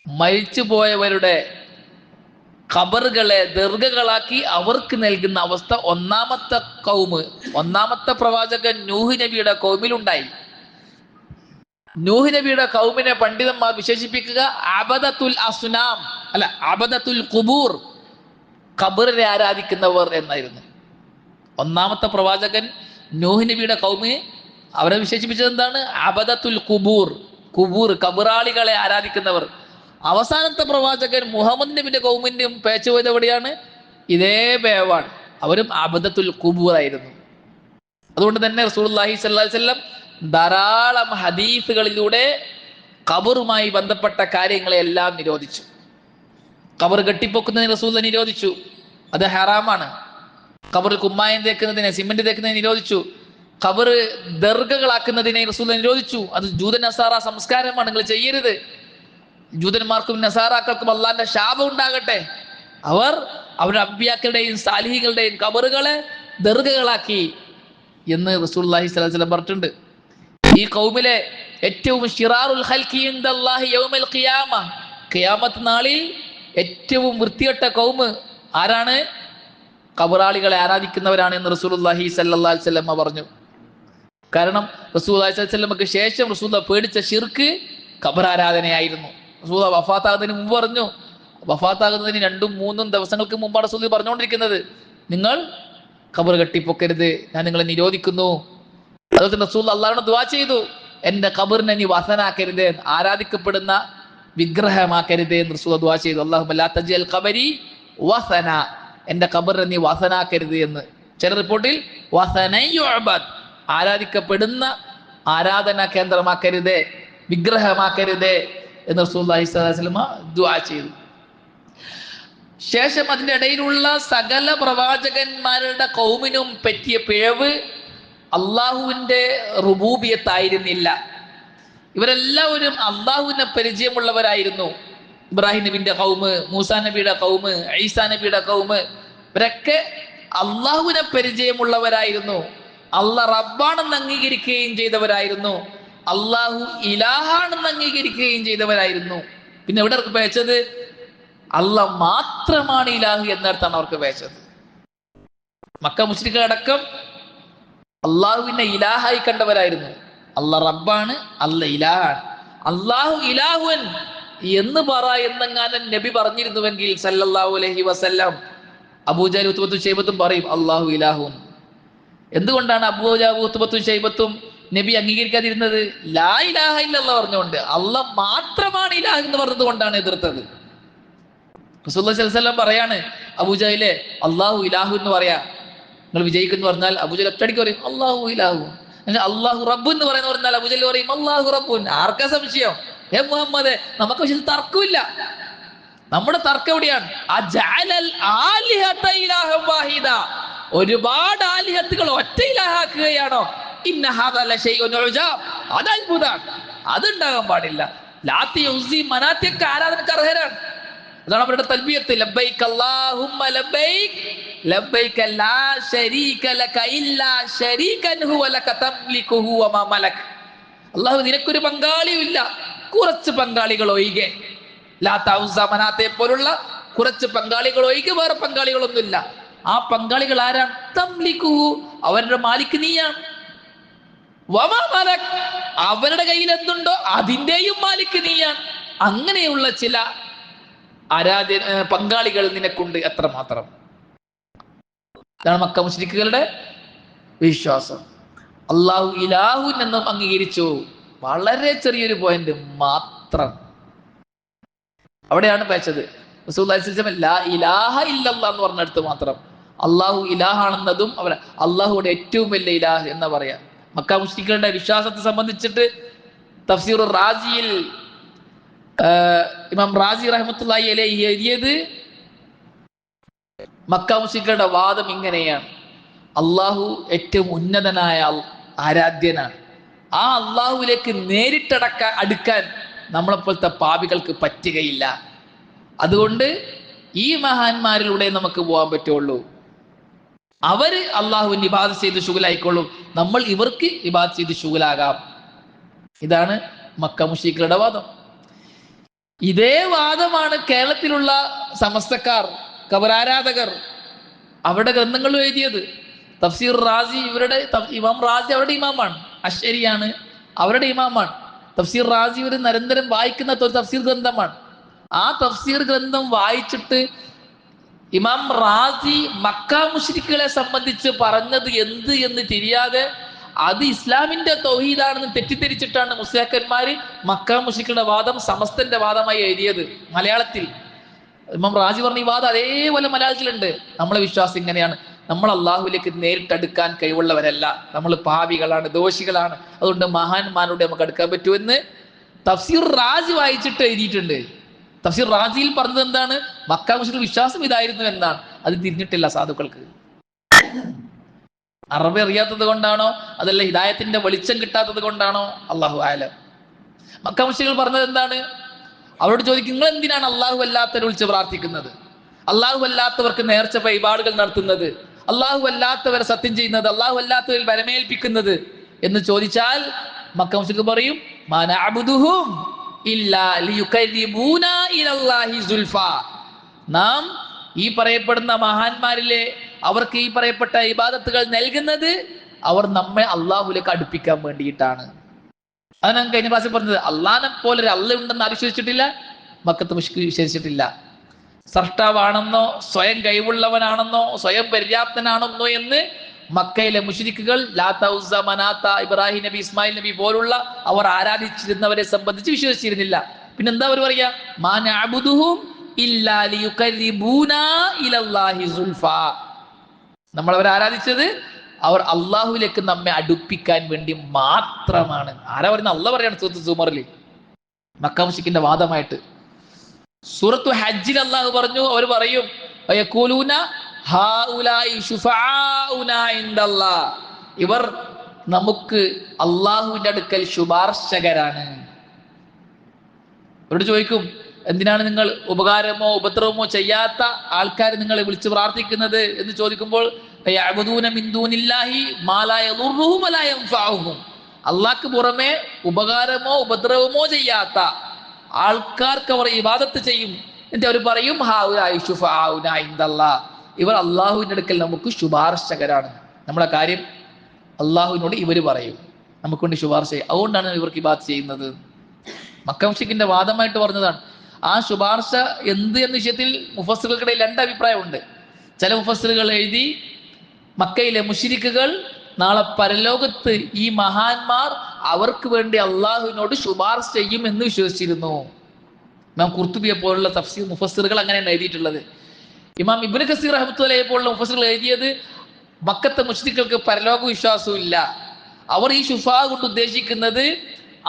മരിച്ചുപോയവരുടെ ഖബറുകളെ ദീർഘകളാക്കി അവർക്ക് നൽകുന്ന അവസ്ഥ ഒന്നാമത്തെ ഖൗമ്, ഒന്നാമത്തെ പ്രവാചകൻ നൂഹ് നബിയുടെ ഖൗമിലുണ്ടായി. നൂഹ് നബിയുടെ ഖൗമിനെ പണ്ഡിതന്മാർ വിശേഷിപ്പിക്കുക അബദത്തുൽ അസ്നാം, അല്ല അബദത്തുൽ ഖുബൂർ, ഖബറിനെ ആരാധിക്കുന്നവർ എന്നായിരുന്നു. ഒന്നാമത്തെ പ്രവാചകൻ നൂഹ് നബിയുടെ ഖൗമ് അവരെ വിശേഷിപ്പിച്ചത് എന്താണ്? അബദത്തുൽ ഖുബൂർ, ഖബറാളികളെ ആരാധിക്കുന്നവർ. അവസാനത്തെ പ്രവാചകൻ മുഹമ്മദ് നബിന്റെ ഖൗമിന്റെയും പേച്ചു പോയത് എവിടെയാണ്? ഇതേ പേവാണ്. അവരും അബദത്തുൽ ഖുബൂർ ആയിരുന്നു. അതുകൊണ്ട് തന്നെ റസൂലുള്ളാഹി സ്വല്ലല്ലാഹി അലൈഹി വസല്ലം ധാരാളം ഹദീസുകളിലൂടെ ഖബറുമായി ബന്ധപ്പെട്ട കാര്യങ്ങളെല്ലാം നിരോധിച്ചു. ഖബർ കെട്ടിപ്പൊക്കുന്നതിന് റസൂൽ നിരോധിച്ചു, അത് ഹറാമാണ്. ഖബറിൽ കുമ്മായം തേക്കുന്നതിനെ, സിമന്റ് തേക്കുന്നതിനെ നിരോധിച്ചു. ഖബർ ദർഗകളാക്കുന്നതിനെ റസൂൽ നിരോധിച്ചു. അത് ജൂത നസാറ സംസ്കാരമാണ്, നിങ്ങൾ ചെയ്യരുത്. ജൂതന്മാർക്കും നസാറാക്കൾക്കും അള്ളാന്റെ ശാപം ഉണ്ടാകട്ടെ. അവർ അവരുടെ അമ്പിയാക്കളുടെയും സാലിഹികളുടെയും ഖബറുകളെ ദർഗകളാക്കി എന്ന് റസൂലുള്ളാഹി സ്വല്ലല്ലാഹു അലൈഹി വസല്ലം പറഞ്ഞിട്ടുണ്ട്. ഈ ഖൗമിലെ ഏറ്റവും ശിറാറുൽ ഖൽഖി ഇൻദല്ലാഹി യൗമൽ ഖിയാമ, ഖിയാമത്ത് നാളിൽ ഏറ്റവും വൃത്തികെട്ട ഖൗമ് ആരാണ്? ഖബറാളികളെ ആരാധിക്കുന്നവരാണ് എന്ന് റസൂലുള്ളാഹി സ്വല്ലല്ലാഹു അലൈഹി വസല്ലം പറഞ്ഞു. കാരണം റസൂലുള്ളാഹി സ്വല്ലല്ലാഹു അലൈഹി വസല്ലമക്ക് ശേഷം റസൂലുള്ളാഹി പേടിച്ച ശിർക്ക് ഖബർ ആരാധനയായിരുന്നു. റസൂലുള്ളാഹി വഫാത്താകുന്നതിന് മുമ്പ് പറഞ്ഞു, വഫാത്താകുന്നതിന് 2-3 ദിവസങ്ങൾക്ക് മുമ്പാണ് റസൂൽ പറഞ്ഞുകൊണ്ടിരിക്കുന്നത്, നിങ്ങൾ ഖബർ കെട്ടിപ്പൊക്കരുത്, ഞാൻ നിങ്ങളെ നിരോധിക്കുന്നു. അതുപോലെ തന്നെ റസൂൽ അള്ളാഹുവിനോട് ദുആ ചെയ്തു, എന്റെ ഖബറിനെ നീ വസനാക്കരുത്, ആരാധിക്കപ്പെടുന്ന വിഗ്രഹമാക്കരുത് എന്ന് റസൂൽ ദുആ ചെയ്തു. അല്ലാഹുമ്മ ലാ തജ്അൽ ഖബരി വസന, എന്റെ ഖബറിനെ നീ വസനാക്കരുത് എന്ന്. ചില റിപ്പോർട്ടിൽ വസനൻ യുഅബദ്, ആരാധിക്കപ്പെടുന്ന ആരാധനാ കേന്ദ്രമാക്കരുതേ, വിഗ്രഹമാക്കരുതേ എന്ന് റസൂലുള്ളാഹി സ്വല്ലല്ലാഹു അലൈഹി വസല്ലം ദുആ ചെയ്തു. ശേഷം അതിൻ്റെ ഇടയിലുള്ള സകല പ്രവാചകന്മാരുടെ ഖൗമിനും പറ്റിയ പിഴവ് അള്ളാഹുവിൻ്റെ റുബൂബിയത്തായിരുന്നില്ല. ഇവരെല്ലാവരും അള്ളാഹുവിനെ പരിചയമുള്ളവരായിരുന്നു. ഇബ്രാഹിം നബിന്റെ ഖൗമ്, മൂസാ നബിയുടെ ഖൗമ്, ഈസാ നബിയുടെ ഖൗമ്, ഇവരൊക്കെ അള്ളാഹുവിനെ പരിചയമുള്ളവരായിരുന്നു. അള്ളാഹ് റബ്ബാണെന്ന് അംഗീകരിക്കുകയും ചെയ്തവരായിരുന്നു. അള്ളാഹു ഇലാഹാണെന്ന് അംഗീകരിക്കുകയും ചെയ്തവരായിരുന്നു. പിന്നെ എവിടെ അവർക്ക് പേച്ചത്? അള്ളാഹ് മാത്രമാണ് ഇലാഹ് എന്നർത്ഥമാണ് അവർക്ക് പേച്ചത്. മക്ക മുശ്രിക്കുകളടക്കം അള്ളാഹുവിനെ ഇലാഹായി കണ്ടവരായിരുന്നു. അള്ളാഹ് റബ്ബാണ്, അള്ളാഹ് ഇലാഹാണ്. അള്ളാഹു ഇലാഹുൻ എന്ന് പറ എന്നെങ്ങാനും നബി പറഞ്ഞിരുന്നുവെങ്കിൽ സല്ലല്ലാഹു അലൈഹി വസല്ലം, അബൂജഹൽ ഉത്ബത്തും ശൈബത്തും പറയും അള്ളാഹു ഇലാഹുൻ. എന്തുകൊണ്ടാണ് അബൂജഹൽ ഉത്ബത്തും ശൈബത്തും നബി അംഗീകരിക്കാതിരുന്നത്? ലാ ഇലാഹ ഇല്ലല്ലാഹ് പറഞ്ഞുകൊണ്ട്, അള്ളാഹ് മാത്രമാണ് ഇലാഹ് എന്ന് പറഞ്ഞത് കൊണ്ടാണ് എതിർത്തത്. റസൂലുള്ളാഹി സ്വല്ലല്ലാഹു അലൈഹി വസല്ലം പറയാണ്, അബൂജഹലെ അള്ളാഹു ഇലാഹു എന്ന് പറയാ, നിങ്ങൾ വിജയിക്കുന്നു പറഞ്ഞാൽ അബൂജഹൽ ഒറ്റടിക്ക് പറയും അള്ളാഹു ഇലാഹു. അള്ളാഹു റബ്ബു എന്ന് പറയുന്ന പറഞ്ഞാൽ അബൂജഹൽ പറയും അള്ളാഹു റബ്ബുൻ. ആർക്കാ സംശയം? മുഹമ്മദ്, നമുക്ക് പക്ഷെ തർക്കമില്ല. നമ്മുടെ തർക്കം എവിടെയാണ്? ഒരുപാട് ആലിഹത്തുകൾ ഒറ്റ ഇലാഹാക്കുകയാണോ? അത് അത്ഭുതമാണ്, അതുണ്ടാകാൻ പാടില്ല. ലാത്തി ഉസ്സി മനാത്തിയൊക്കെ ആരാധനക്ക് അർഹരാണ്. അതാണ് അവരുടെ തൽബിയത്ത്, ലബ്ബൈക അല്ലാഹുമ്മ ലബ്ബൈക ലബ്ബൈക ലാ ശരീക ലക ഇല്ലാ ശരീകൻ ഹുവ ലക തംലികുഹു വമാ മലക്. അല്ലാഹു നിനക്കൊരു പങ്കാളിയുമില്ല, കുറച്ച് പങ്കാളികൾ ഒഴികെ. ലാത്ത ഉസ്സ മനാത്തെ പോലുള്ള കുറച്ച് പങ്കാളികൾ ഒഴികെ വേറെ പങ്കാളികളൊന്നുമില്ല. ആ പങ്കാളികൾ ആരാണ്? തംലികുഹു, അവരുടെ മാലിക് നീയാണ്. വമാ മലക്, അവരുടെ കയ്യിൽ എന്തുണ്ടോ അതിന്റെയും മാലിക് നീയാണ്. അങ്ങനെയുള്ള ചില പങ്കാളികൾ നിനക്കുണ്ട്, എത്രമാത്രം. ഇതാണ് മക്ക മുശ്രിക്കുകളുടെ വിശ്വാസം. അള്ളാഹു ഇലാഹുൻ എന്നും അംഗീകരിച്ചു, വളരെ ചെറിയൊരു പോയിന്റ് മാത്രം. അവിടെയാണ് പേച്ചത്. റസൂലുള്ളാഹി സ്വല്ലല്ലാഹു അലൈഹി വസല്ലം ലാ ഇലാഹ ഇല്ലല്ലാഹ് എന്ന് പറഞ്ഞെടുത്ത് മാത്രം അള്ളാഹു ഇലാഹാണെന്നതും അവർ അള്ളാഹുയുടെ ഏറ്റവും വലിയ ഇലാഹ് എന്ന് പറയാം. മക്ക മുശ്രിക്കുകളുടെ വിശ്വാസത്തെ സംബന്ധിച്ചിട്ട് തഫ്സീർ റാസിയിൽ ഇമാം റാസി റഹ്മത്തുള്ളാഹി അലൈഹി എഴുതിയത്, മക്ക മുശ്രിക്കുകളുടെ വാദം ഇങ്ങനെയാണ്: അള്ളാഹു ഏറ്റവും ഉന്നതനായ ആരാധ്യനാണ്. ആ അള്ളാഹുവിലേക്ക് അടുക്കാൻ നമ്മളെപ്പോലത്തെ പാപികൾക്ക് പറ്റുകയില്ല. അതുകൊണ്ട് ഈ മഹാന്മാരിലൂടെ നമുക്ക് പോകാൻ പറ്റുള്ളൂ. അവര് അള്ളാഹുവിന് ഇബാദത്ത് ചെയ്ത് ശുഗലായിക്കൊള്ളും, നമ്മൾ ഇവർക്ക് ഇബാദത്ത് ചെയ്ത് ശുഗലാകാം. ഇതാണ് മക്ക മുശ്രിക്കുകളുടെ വാദം. ഇതേ വാദമാണ് കേരളത്തിലുള്ള സമസ്തക്കാർ, ഖബറാരാധകർ അവരുടെ ഗ്രന്ഥങ്ങൾ എഴുതിയത്. തഫ്സീർ റാസി, ഇവരുടെ ഇമാം റാസി അവരുടെ ഇമാമാണ്, അശ്ശരിയാണ് അവരുടെ ഇമാമാണ്. തഫ്സീർ റാസി ഇവർ നിരന്തരം വായിക്കുന്ന ഒരു തഫ്സീർ ഗ്രന്ഥമാണ്. ആ തഫ്സീർ ഗ്രന്ഥം വായിച്ചിട്ട് ഇമാം റാസി മക്ക മുശ്രിക്കുകളെ സംബന്ധിച്ച് പറഞ്ഞത് എന്ത് എന്ന് തിരിയാതെ അത് ഇസ്ലാമിന്റെ തൗഹീദാണെന്ന് തെറ്റിദ്ധരിച്ചിട്ടാണ് മുസ്ലിയാക്കന്മാര് മക്ക മുശ്രിക്കുകളുടെ വാദം സമസ്തന്റെ വാദമായി എഴുതിയത് മലയാളത്തിൽ. ഇമാം റാസി പറഞ്ഞ ഈ വാദം അതേപോലെ മലയാളത്തിലുണ്ട്. നമ്മളെ വിശ്വാസം ഇങ്ങനെയാണ്, നമ്മൾ അള്ളാഹുവിലേക്ക് നേരിട്ടടുക്കാൻ കഴിവുള്ളവരല്ല. നമ്മൾ പാപികളാണ്, ദോഷികളാണ്. അതുകൊണ്ട് മഹാന്മാരോട് നമുക്ക് അടുക്കാൻ പറ്റുമെന്ന് തഫ്സീർ റാസി വായിച്ചിട്ട് എഴുതിയിട്ടുണ്ട്. തഫ്സീർ റാസിയിൽ പറഞ്ഞത് എന്താണ്? മക്ക മുശ്രിക്കുകളുടെ വിശ്വാസം ഇതായിരുന്നു എന്നാണ്. അത് തിരിഞ്ഞിട്ടില്ല സാധുക്കൾക്ക്. അറബി അറിയാത്തത് കൊണ്ടാണോ അതല്ല ഹിദായത്തിന്റെ വെളിച്ചം കിട്ടാത്തത് കൊണ്ടാണോ? അള്ളാഹു ആലം. മക്ക മുശ്രിക്കുകൾ പറഞ്ഞത് എന്താണ്? അവരോട് ചോദിക്കും, നിങ്ങൾ എന്തിനാണ് അള്ളാഹു അല്ലാത്തവരെ വിളിച്ച് പ്രാർത്ഥിക്കുന്നത്? അള്ളാഹു അല്ലാത്തവർക്ക് നേർച്ച വഴിപാടുകൾ നടത്തുന്നത്, അള്ളാഹു അല്ലാത്തവരെ സത്യം ചെയ്യുന്നത്, അള്ളാഹു അല്ലാത്തവരിൽ വരമേൽപ്പിക്കുന്നത് എന്ന് ചോദിച്ചാൽ മക്ക മുശ്രിക്കുകൾ പറയും, മാ നഅ്ബുദുഹും ഇല്ലാ ലിയുഖർരിബൂനാ ഇലല്ലാഹി സുൽഫാ. നാം ഈ പറയപ്പെടുന്ന മഹാന്മാരിലെ അവർക്ക് ഈ പറയപ്പെട്ട ഇബാദത്തുകൾ നൽകുന്നത് അവർ നമ്മെ അള്ളാഹുലേക്ക് അടുപ്പിക്കാൻ വേണ്ടിയിട്ടാണ്. അത് ഞാൻ കഴിഞ്ഞ ക്ലാസ്സിൽ പറഞ്ഞത്. അള്ളാഹിനെ പോലെ ഒരു അള്ള ഉണ്ടെന്ന് ആരും വിശ്വസിച്ചിട്ടില്ല, മക്കത്ത് മുശ്രിക്ക് വിശ്വസിച്ചിട്ടില്ല. സ്രഷ്ടാവാണെന്നോ സ്വയം കഴിവുള്ളവനാണെന്നോ സ്വയം പര്യാപ്തനാണെന്നോ എന്ന് മക്കയിലെ മുശ്രിക്കുകൾ ലാത്ത, ഉസ്സ, മനാത്ത, ഇബ്രാഹിം നബി, ഇസ്മായിൽ നബി പോലുള്ള അവർ ആരാധിച്ചിരുന്നവരെ സംബന്ധിച്ച് വിശ്വസിച്ചിരുന്നില്ല. പിന്നെന്താ അവർ പറയാ? മാ നഅ്ബുദുഹും ഇല്ലാ ലിയുഖർരിബൂനാ ഇലല്ലാഹി സുൽഫാ. നമ്മൾ അവരെ ആരാധിച്ചത് അവർ അള്ളാഹുവിലേക്ക് നമ്മെ അടുപ്പിക്കാൻ വേണ്ടി മാത്രമാണ്. ആരാ പറയുന്നത്? അള്ളാഹ് പറയാണ് സൂറത്ത് സുമറിൽ മക്ക മുശ്രിക്കിന്റെ വാദമായിട്ട്. സൂറത്തു ഹജ്ജിൽ അള്ളാഹു പറഞ്ഞു, അവർ പറയും വയഖൂലൂന ഹൗലായി ശുഫാഉനാ ഇൻദല്ലാഹ്, ഇവർ നമുക്ക് അള്ളാഹുവിന്റെ അടുക്കൽ ശുപാർശകരാണ്. അവരോട് ചോദിക്കും, എന്തിനാണ് നിങ്ങൾ ഉപകാരമോ ഉപദ്രവമോ ചെയ്യാത്ത ആൾക്കാരെ നിങ്ങളെ വിളിച്ച് പ്രാർത്ഥിക്കുന്നത് എന്ന് ചോദിക്കുമ്പോൾ യഅ്ബുദൂന മിൻ ദൂനില്ലാഹി മാ ലാ യദുർറുഹും വലാ യൻഫഉഹും, അള്ളാഹ്ക്ക് പുറമെ ഉപകാരമോ ഉപദ്രവമോ ചെയ്യാത്ത ആൾക്കാർക്ക് അവർ ഇബാദത്ത് ചെയ്യും. എന്നിട്ട് അവർ പറയും ഹൗലായി ശുഫാഉനാ ഇൻദല്ലാഹ്, ഇവർ അള്ളാഹുവിന്റെ അടുക്കൽ നമുക്ക് ശുപാർശകരാണ്. നമ്മളെ കാര്യം അള്ളാഹുവിനോട് ഇവർ പറയും, നമുക്ക് വേണ്ടി ശുപാർശ ചെയ്യും. അതുകൊണ്ടാണ് ഇവർക്ക് ഇബാദത്ത് ചെയ്യുന്നത്. മക്ക മുശ്രിക്കിന്റെ വാദമായിട്ട് പറഞ്ഞതാണ്. ആ ശുപാർശ എന്ത് എന്ന വിഷയത്തിൽ മുഫസ്സിറുകൾക്കിടയിൽ രണ്ട് അഭിപ്രായമുണ്ട്. ചില മുഫസ്സിറുകൾ എഴുതി മക്കയിലെ മുശ്രിക്കുകൾ നാളെ പരലോകത്ത് ഈ മഹാന്മാർ അവർക്ക് വേണ്ടി അള്ളാഹുവിനോട് ശുപാർശ ചെയ്യും എന്ന് വിശ്വസിച്ചിരുന്നു. ഇമാം ഖുർത്തുബിയെ പോലുള്ള തഫ്സീർ മുഫസ്സിറുകൾ അങ്ങനെയാണ് എഴുതിയിട്ടുള്ളത്. ഇമാം ഇബ്നു കസീർ റഹ്മത്തുള്ളാഹിയെ പോലുള്ള മുഫസ്സിറുകൾ എഴുതിയത് മക്കത്തെ മുശ്രിക്കുകൾക്ക് പരലോക വിശ്വാസവും ഇല്ല, അവർ ഈ ശുഫാ കൊണ്ട് ഉദ്ദേശിക്കുന്നത്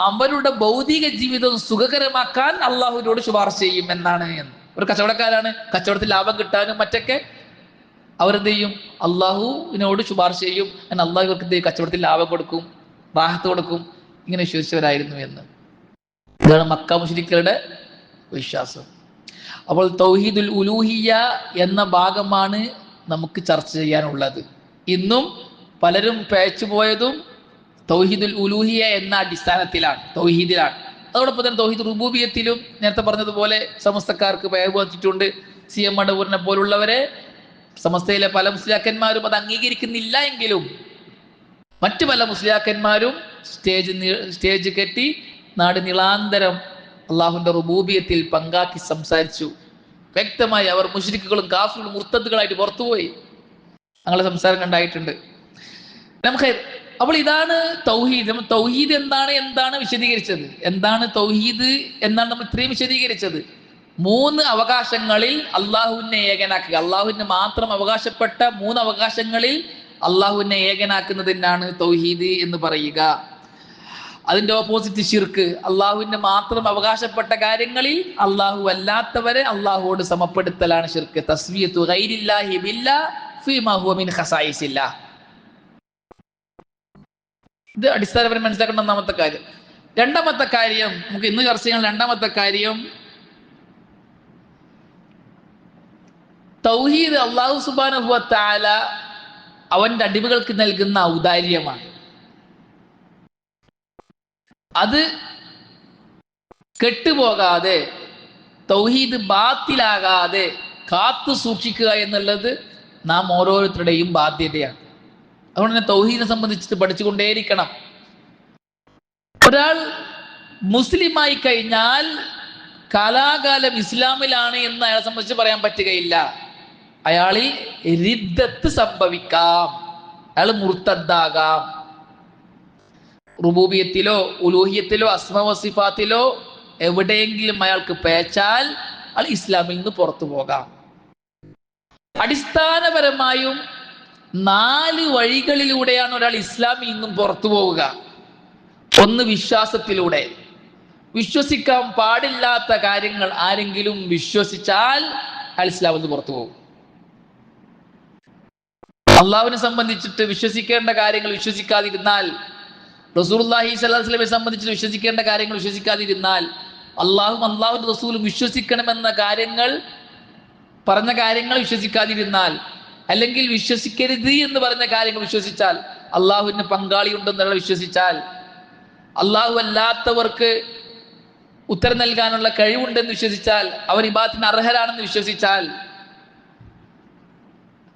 അവരുടെ ഭൗതിക ജീവിതം സുഖകരമാക്കാൻ അള്ളാഹുവിനോട് ശുപാർശ ചെയ്യും എന്നാണ്. ഒരു കച്ചവടക്കാരാണ്, കച്ചവടത്തിൽ ലാഭം കിട്ടാനും മറ്റൊക്കെ അവരെന്ത് ചെയ്യും? അള്ളാഹുവിനോട് ശുപാർശ ചെയ്യും. എന്നാൽ അള്ളാഹു ഇവർക്ക് എന്ത് ചെയ്യും? കച്ചവടത്തിൽ ലാഭം കൊടുക്കും, റാഹത്ത് കൊടുക്കും. ഇങ്ങനെ വിശ്വസിച്ചവരായിരുന്നു എന്ന്. ഇതാണ് മക്ക മുശ്രിക്കുകളുടെ വിശ്വാസം. അപ്പോൾ തൗഹീദുൽ ഉലൂഹിയ്യ എന്ന ഭാഗമാണ് നമുക്ക് ചർച്ച ചെയ്യാനുള്ളത്. ഇന്നും പലരും പേച്ചുപോയതും തൗഹീദുൽ ഉലൂഹിയ്യ എന്ന അടിസ്ഥാനത്തിലാണ്, തൗഹീദിലാണ്. അതോടൊപ്പം തന്നെ തൗഹീദ് റുബൂബിയത്തിലും നേരത്തെ പറഞ്ഞതുപോലെ സമസ്തക്കാർക്ക് പേര് വച്ചിട്ടുണ്ട്. CM മടവൂരിനെ പോലുള്ളവരെ സമസ്തയിലെ പല മുസ്ലിയാക്കന്മാരും അത് അംഗീകരിക്കുന്നില്ല എങ്കിലും മറ്റു പല മുസ്ലിയാക്കന്മാരും സ്റ്റേജ് കെട്ടി നാട് നീളാന്തരം അള്ളാഹുവിന്റെ റുബൂബിയത്തിൽ പങ്കാക്കി സംസാരിച്ചു. വ്യക്തമായി അവർ മുശ്രിക്കുകളും കാഫിറുകളും മുർത്തദ്ദുകളായിട്ട് പുറത്തുപോയി. അങ്ങനെ സംസാരം കണ്ടായിട്ടുണ്ട്. നമുക്ക് അപ്പോൾ ഇതാണ് തൗഹീദ്. തൗഹീദ് എന്താണ് വിശദീകരിച്ചത്. എന്താണ് തൗഹീദ് എന്നാണ് നമ്മൾ ഇത്രയും വിശദീകരിച്ചത്. 3 അവകാശങ്ങളിൽ അള്ളാഹുവിനെ ഏകനാക്കുക, അള്ളാഹുവിന് മാത്രം അവകാശപ്പെട്ട 3 അവകാശങ്ങളിൽ അള്ളാഹുവിനെ ഏകനാക്കുന്നതിനാണ് തൗഹീദ് എന്ന് പറയുക. അതിന്റെ ഓപ്പോസിറ്റ് ശിർക്ക്, അള്ളാഹുവിന് മാത്രം അവകാശപ്പെട്ട കാര്യങ്ങളിൽ അള്ളാഹു അല്ലാത്തവരെ അള്ളാഹുവോട് സമപ്പെടുത്തലാണ് ശിർക്ക്. തസ്വിയത്തു ഗൈരില്ലാഹി ബില്ലാഹ് ഫീമാ ഹുവ മിൻ ഖസായിസില്ലാഹ്. ഇത് അടിസ്ഥാനപരം മനസ്സിലാക്കേണ്ട ഒന്നാമത്തെ കാര്യം. രണ്ടാമത്തെ കാര്യം, നമുക്ക് ഇന്ന് ചർച്ച ചെയ്യുന്ന രണ്ടാമത്തെ കാര്യം, തൗഹീദ് അല്ലാഹു സുബ്ഹാനഹു വ തആല അവന്റെ അടിമകൾക്ക് നൽകുന്ന ഔദാര്യമാണ്. അത് കെട്ടുപോകാതെ തൗഹീദ് ബാത്തിലാകാതെ കാത്തു സൂക്ഷിക്കുക എന്നുള്ളത് നാം ഓരോരുത്തരുടെയും ബാധ്യതയാണ്. അതുകൊണ്ട് തന്നെ തൗഹീദിനെ സംബന്ധിച്ച് പഠിച്ചുകൊണ്ടേയിരിക്കണം. ഒരാൾ മുസ്ലിമായി കഴിഞ്ഞാൽ കാലാകാലം ഇസ്ലാമിലാണ് എന്ന് അയാളെ സംബന്ധിച്ച് പറയാൻ പറ്റുകയില്ല. അയാളിൽ റിദ്ദത്ത് സംഭവിക്കാം, അയാൾ മുർത്തദ്ദാകാം. റുബൂബിയത്തിലോ ഉലൂഹിയത്തിലോ അസ്മാ വസിഫാത്തിലോ എവിടെയെങ്കിലും അയാൾക്ക് പേച്ചാൽ അയാൾ ഇസ്ലാമിൽ നിന്ന് പുറത്തു പോകാം. അടിസ്ഥാനപരമായും 4 വഴികളിലൂടെയാണ് ഒരാൾ ഇസ്ലാമിൽ നിന്നും പുറത്തു പോവുക. ഒന്ന്, വിശ്വാസത്തിലൂടെ. വിശ്വസിക്കാൻ പാടില്ലാത്ത കാര്യങ്ങൾ ആരെങ്കിലും വിശ്വസിച്ചാൽ അയാൾ ഇസ്ലാമിൽ നിന്ന് പുറത്തു പോകും. അള്ളാഹുവിനെ സംബന്ധിച്ചിട്ട് വിശ്വസിക്കേണ്ട കാര്യങ്ങൾ വിശ്വസിക്കാതിരുന്നാൽ, റസൂലുള്ളാഹി സ്വല്ലല്ലാഹു അലൈഹി വസല്ലമയെ സംബന്ധിച്ച് വിശ്വസിക്കേണ്ട കാര്യങ്ങൾ വിശ്വസിക്കാതിരുന്നാൽ, അള്ളാഹുവിന്റെ റസൂലും വിശ്വസിക്കണമെന്ന കാര്യങ്ങൾ പറഞ്ഞ കാര്യങ്ങൾ വിശ്വസിക്കാതിരുന്നാൽ, അല്ലെങ്കിൽ വിശ്വസിക്കരുത് എന്ന് പറഞ്ഞ കാര്യങ്ങൾ വിശ്വസിച്ചാൽ, അള്ളാഹുവിന് പങ്കാളിയുണ്ടെന്നുള്ള വിശ്വസിച്ചാൽ, അള്ളാഹു അല്ലാത്തവർക്ക് ഉത്തരം നൽകാനുള്ള കഴിവുണ്ടെന്ന് വിശ്വസിച്ചാൽ, അവർ ഇബാദത്തിന് അർഹരാണെന്ന് വിശ്വസിച്ചാൽ,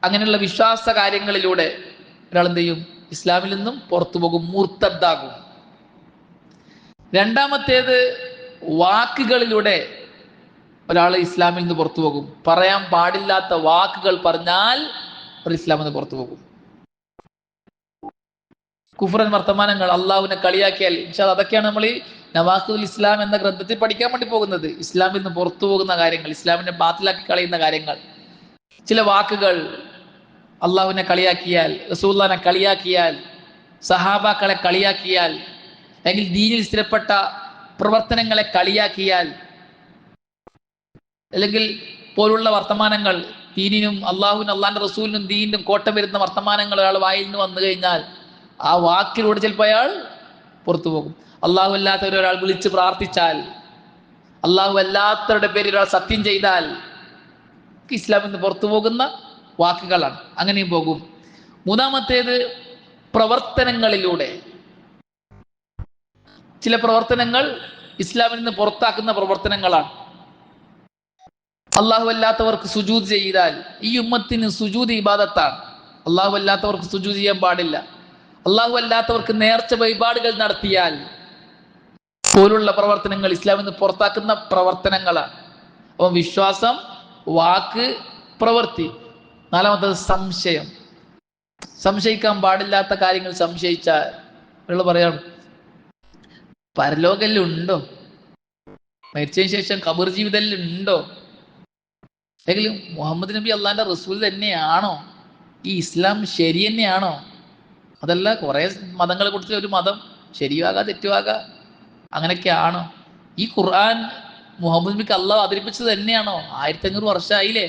അങ്ങനെയുള്ള വിശ്വാസ കാര്യങ്ങളിലൂടെ ഒരാൾ എന്ത് ചെയ്യും? ഇസ്ലാമിൽ നിന്നും പുറത്തു പോകും, മുർത്തദ്ദാകും. രണ്ടാമത്തേത്, വാക്കുകളിലൂടെ ഒരാൾ ഇസ്ലാമിൽ നിന്ന് പുറത്തു പോകും. പറയാൻ പാടില്ലാത്ത വാക്കുകൾ പറഞ്ഞാൽ ഒരു ഇസ്ലാമിൽ നിന്ന് പുറത്തു പോകും. കുഫ്റൻ വർത്തമാനങ്ങൾ, അള്ളാഹുവിനെ കളിയാക്കിയാൽ, അതൊക്കെയാണ് നമ്മൾ ഈ നവാഖിദുൽ ഇസ്ലാം എന്ന ഗ്രന്ഥത്തിൽ പഠിക്കാൻ വേണ്ടി പോകുന്നത്. ഇസ്ലാമിൽ നിന്ന് പുറത്തു പോകുന്ന കാര്യങ്ങൾ, ഇസ്ലാമിനെ ബാത്തിലാക്കി കളയുന്ന കാര്യങ്ങൾ. ചില വാക്കുകൾ, അള്ളാഹുവിനെ കളിയാക്കിയാൽ, റസൂലുള്ളാഹിനെ കളിയാക്കിയാൽ, സഹാബാക്കളെ കളിയാക്കിയാൽ, അല്ലെങ്കിൽ ദീനിൽ സ്ഥിരപ്പെട്ട പ്രവർത്തനങ്ങളെ കളിയാക്കിയാൽ, അല്ലെങ്കിൽ പോലുള്ള വർത്തമാനങ്ങൾ, ദീനിനും അള്ളാഹുവിനും അള്ളാഹിന്റെ റസൂലിനും ദീനിനും കോട്ടം വരുന്ന വർത്തമാനങ്ങൾ ഒരാൾ വായിൽ നിന്ന് വന്നു കഴിഞ്ഞാൽ ആ വാക്കിലൂടെ ചിലപ്പോൾ അയാൾ പുറത്തു പോകും. അള്ളാഹു അല്ലാത്തവരെ ഒരാൾ വിളിച്ച് പ്രാർത്ഥിച്ചാൽ, അള്ളാഹു അല്ലാത്തവരുടെ പേരിൽ ഒരാൾ സത്യം ചെയ്താൽ, ഇസ്ലാമിൽ നിന്ന് പുറത്തു പോകുന്ന വാക്കുകളാണ്. അങ്ങനെയും പോകും. മൂന്നാമത്തേത്, പ്രവർത്തനങ്ങളിലൂടെ. ചില പ്രവർത്തനങ്ങൾ ഇസ്ലാമിൽ നിന്ന് പുറത്താക്കുന്ന പ്രവർത്തനങ്ങളാണ്. അള്ളാഹു അല്ലാത്തവർക്ക് സുജൂദ് ചെയ്താൽ, ഈ ഉമ്മത്തിന് സുജൂദ് ഇബാദത്താണ്. അള്ളാഹു അല്ലാത്തവർക്ക് സുജൂദ് ചെയ്യാൻ പാടില്ല. അള്ളാഹു അല്ലാത്തവർക്ക് നേർച്ച വഴിപാടുകൾ നടത്തിയാൽ പോലുള്ള പ്രവർത്തനങ്ങൾ ഇസ്ലാമിൽ നിന്ന് പുറത്താക്കുന്ന പ്രവർത്തനങ്ങളാണ്. അപ്പം വിശ്വാസം, വാക്ക്, പ്രവൃത്തി. നാലാമത്തത്, സംശയം. സംശയിക്കാൻ പാടില്ലാത്ത കാര്യങ്ങൾ സംശയിച്ചാൽ ഒരാൾ പറയാണ്, പരലോകെല്ലാം ഉണ്ടോ? മരിച്ചതിന് ശേഷം ഖബർ ജീവിതം ഉണ്ടോ? അല്ലെങ്കിൽ മുഹമ്മദ് നബി അള്ളാഹിന്റെ റസൂൽ തന്നെയാണോ? ഈ ഇസ്ലാം ശരി തന്നെയാണോ? അതല്ല, കുറെ മതങ്ങളെ കുറിച്ച് ഒരു മതം ശരിയാകാ തെറ്റുവാകാ, അങ്ങനെയൊക്കെയാണോ? ഈ ഖുർആൻ മുഹമ്മദ് നബിക്ക് അള്ളാഹ് അവതരിപ്പിച്ചത് തന്നെയാണോ? 1500 വർഷമായില്ലേ,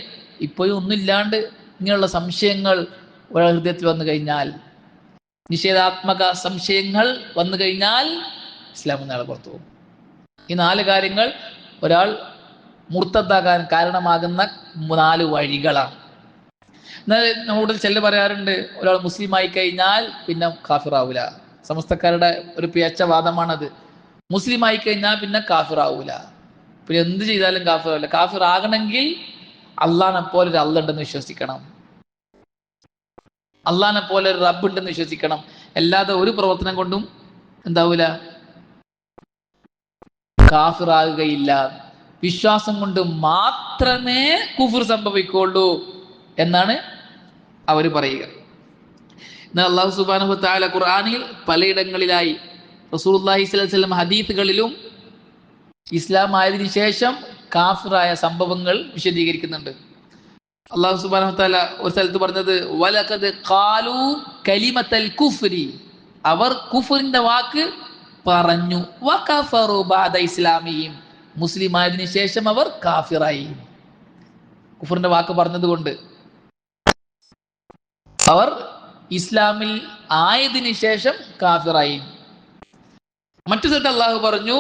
ഇപ്പോഴും ഒന്നും ഇല്ലാണ്ട് ഇങ്ങനെയുള്ള സംശയങ്ങൾ ഒരാൾ ഹൃദയത്തിൽ വന്നു കഴിഞ്ഞാൽ, നിഷേധാത്മക സംശയങ്ങൾ വന്നു കഴിഞ്ഞാൽ ഇസ്ലാമിൽ നിന്ന് അയാൾ പുറത്തു പോകും. ഈ 4 കാര്യങ്ങൾ ഒരാൾ മുർത്തദ്ദാകാൻ കാരണമാകുന്ന 4 വഴികളാണ്. എന്നാൽ നമ്മുടെ ചിലർ പറയാറുണ്ട്, ഒരാൾ മുസ്ലിം ആയി കഴിഞ്ഞാൽ പിന്നെ കാഫിറാവൂല. സമസ്തക്കാരുടെ ഒരു പിഴച്ച വാദമാണത്. മുസ്ലിം ആയി കഴിഞ്ഞാൽ പിന്നെ കാഫിറാവൂല, പിന്നെ എന്ത് ചെയ്താലും കാഫിറാവില്ല. കാഫിർ ആകണമെങ്കിൽ അള്ളാഹിനെ പോലെ ഒരു അള്ളാഹ് ഉണ്ടെന്ന് വിശ്വസിക്കണം, അള്ളാഹിനെ പോലെ ഒരു റബ്ബ് ഉണ്ടെന്ന് വിശ്വസിക്കണം. അല്ലാതെ ഒരു പ്രവർത്തനം കൊണ്ടും എന്താവൂല, കാഫിറാകുകയില്ല. വിശ്വാസം കൊണ്ട് മാത്രമേ കുഫർ സംഭവിക്കുള്ളൂ എന്നാണ് അവർ പറയുക. എന്നാൽ അല്ലാഹു സുബ്ഹാനഹു വ തആല ഖുർആനിൽ പലയിടങ്ങളിലായി, റസൂലുള്ളാഹി സ്വല്ലല്ലാഹു അലൈഹി വസല്ലം ഹദീസുകളിലും ഇസ്ലാം ആയതിനു ശേഷം കാഫിറായ സംഭവങ്ങൾ വിശദീകരിക്കുന്നുണ്ട്. അല്ലാഹു സുബ്ഹാനഹു വ തആല ഒരു സ്ഥലത്ത് പറഞ്ഞത്, വലഖദ് ഖാലു കലിമത്തൽ കുഫ്രി, അവർ കുഫറിന്റെ വാക്ക് പറഞ്ഞു, വകഫറു ബഅദ ഇസ്ലാമിഹിം, മുസ്ലിം ആയതിനു ശേഷം അവർ കാഫിറായി. കുഫറിന്റെ വാക്ക് പറഞ്ഞതുകൊണ്ട് അവർ ഇസ്ലാമിൽ ആയതിനു ശേഷം കാഫിറായി. മറ്റു സ്ഥലത്ത് അള്ളാഹു പറഞ്ഞു,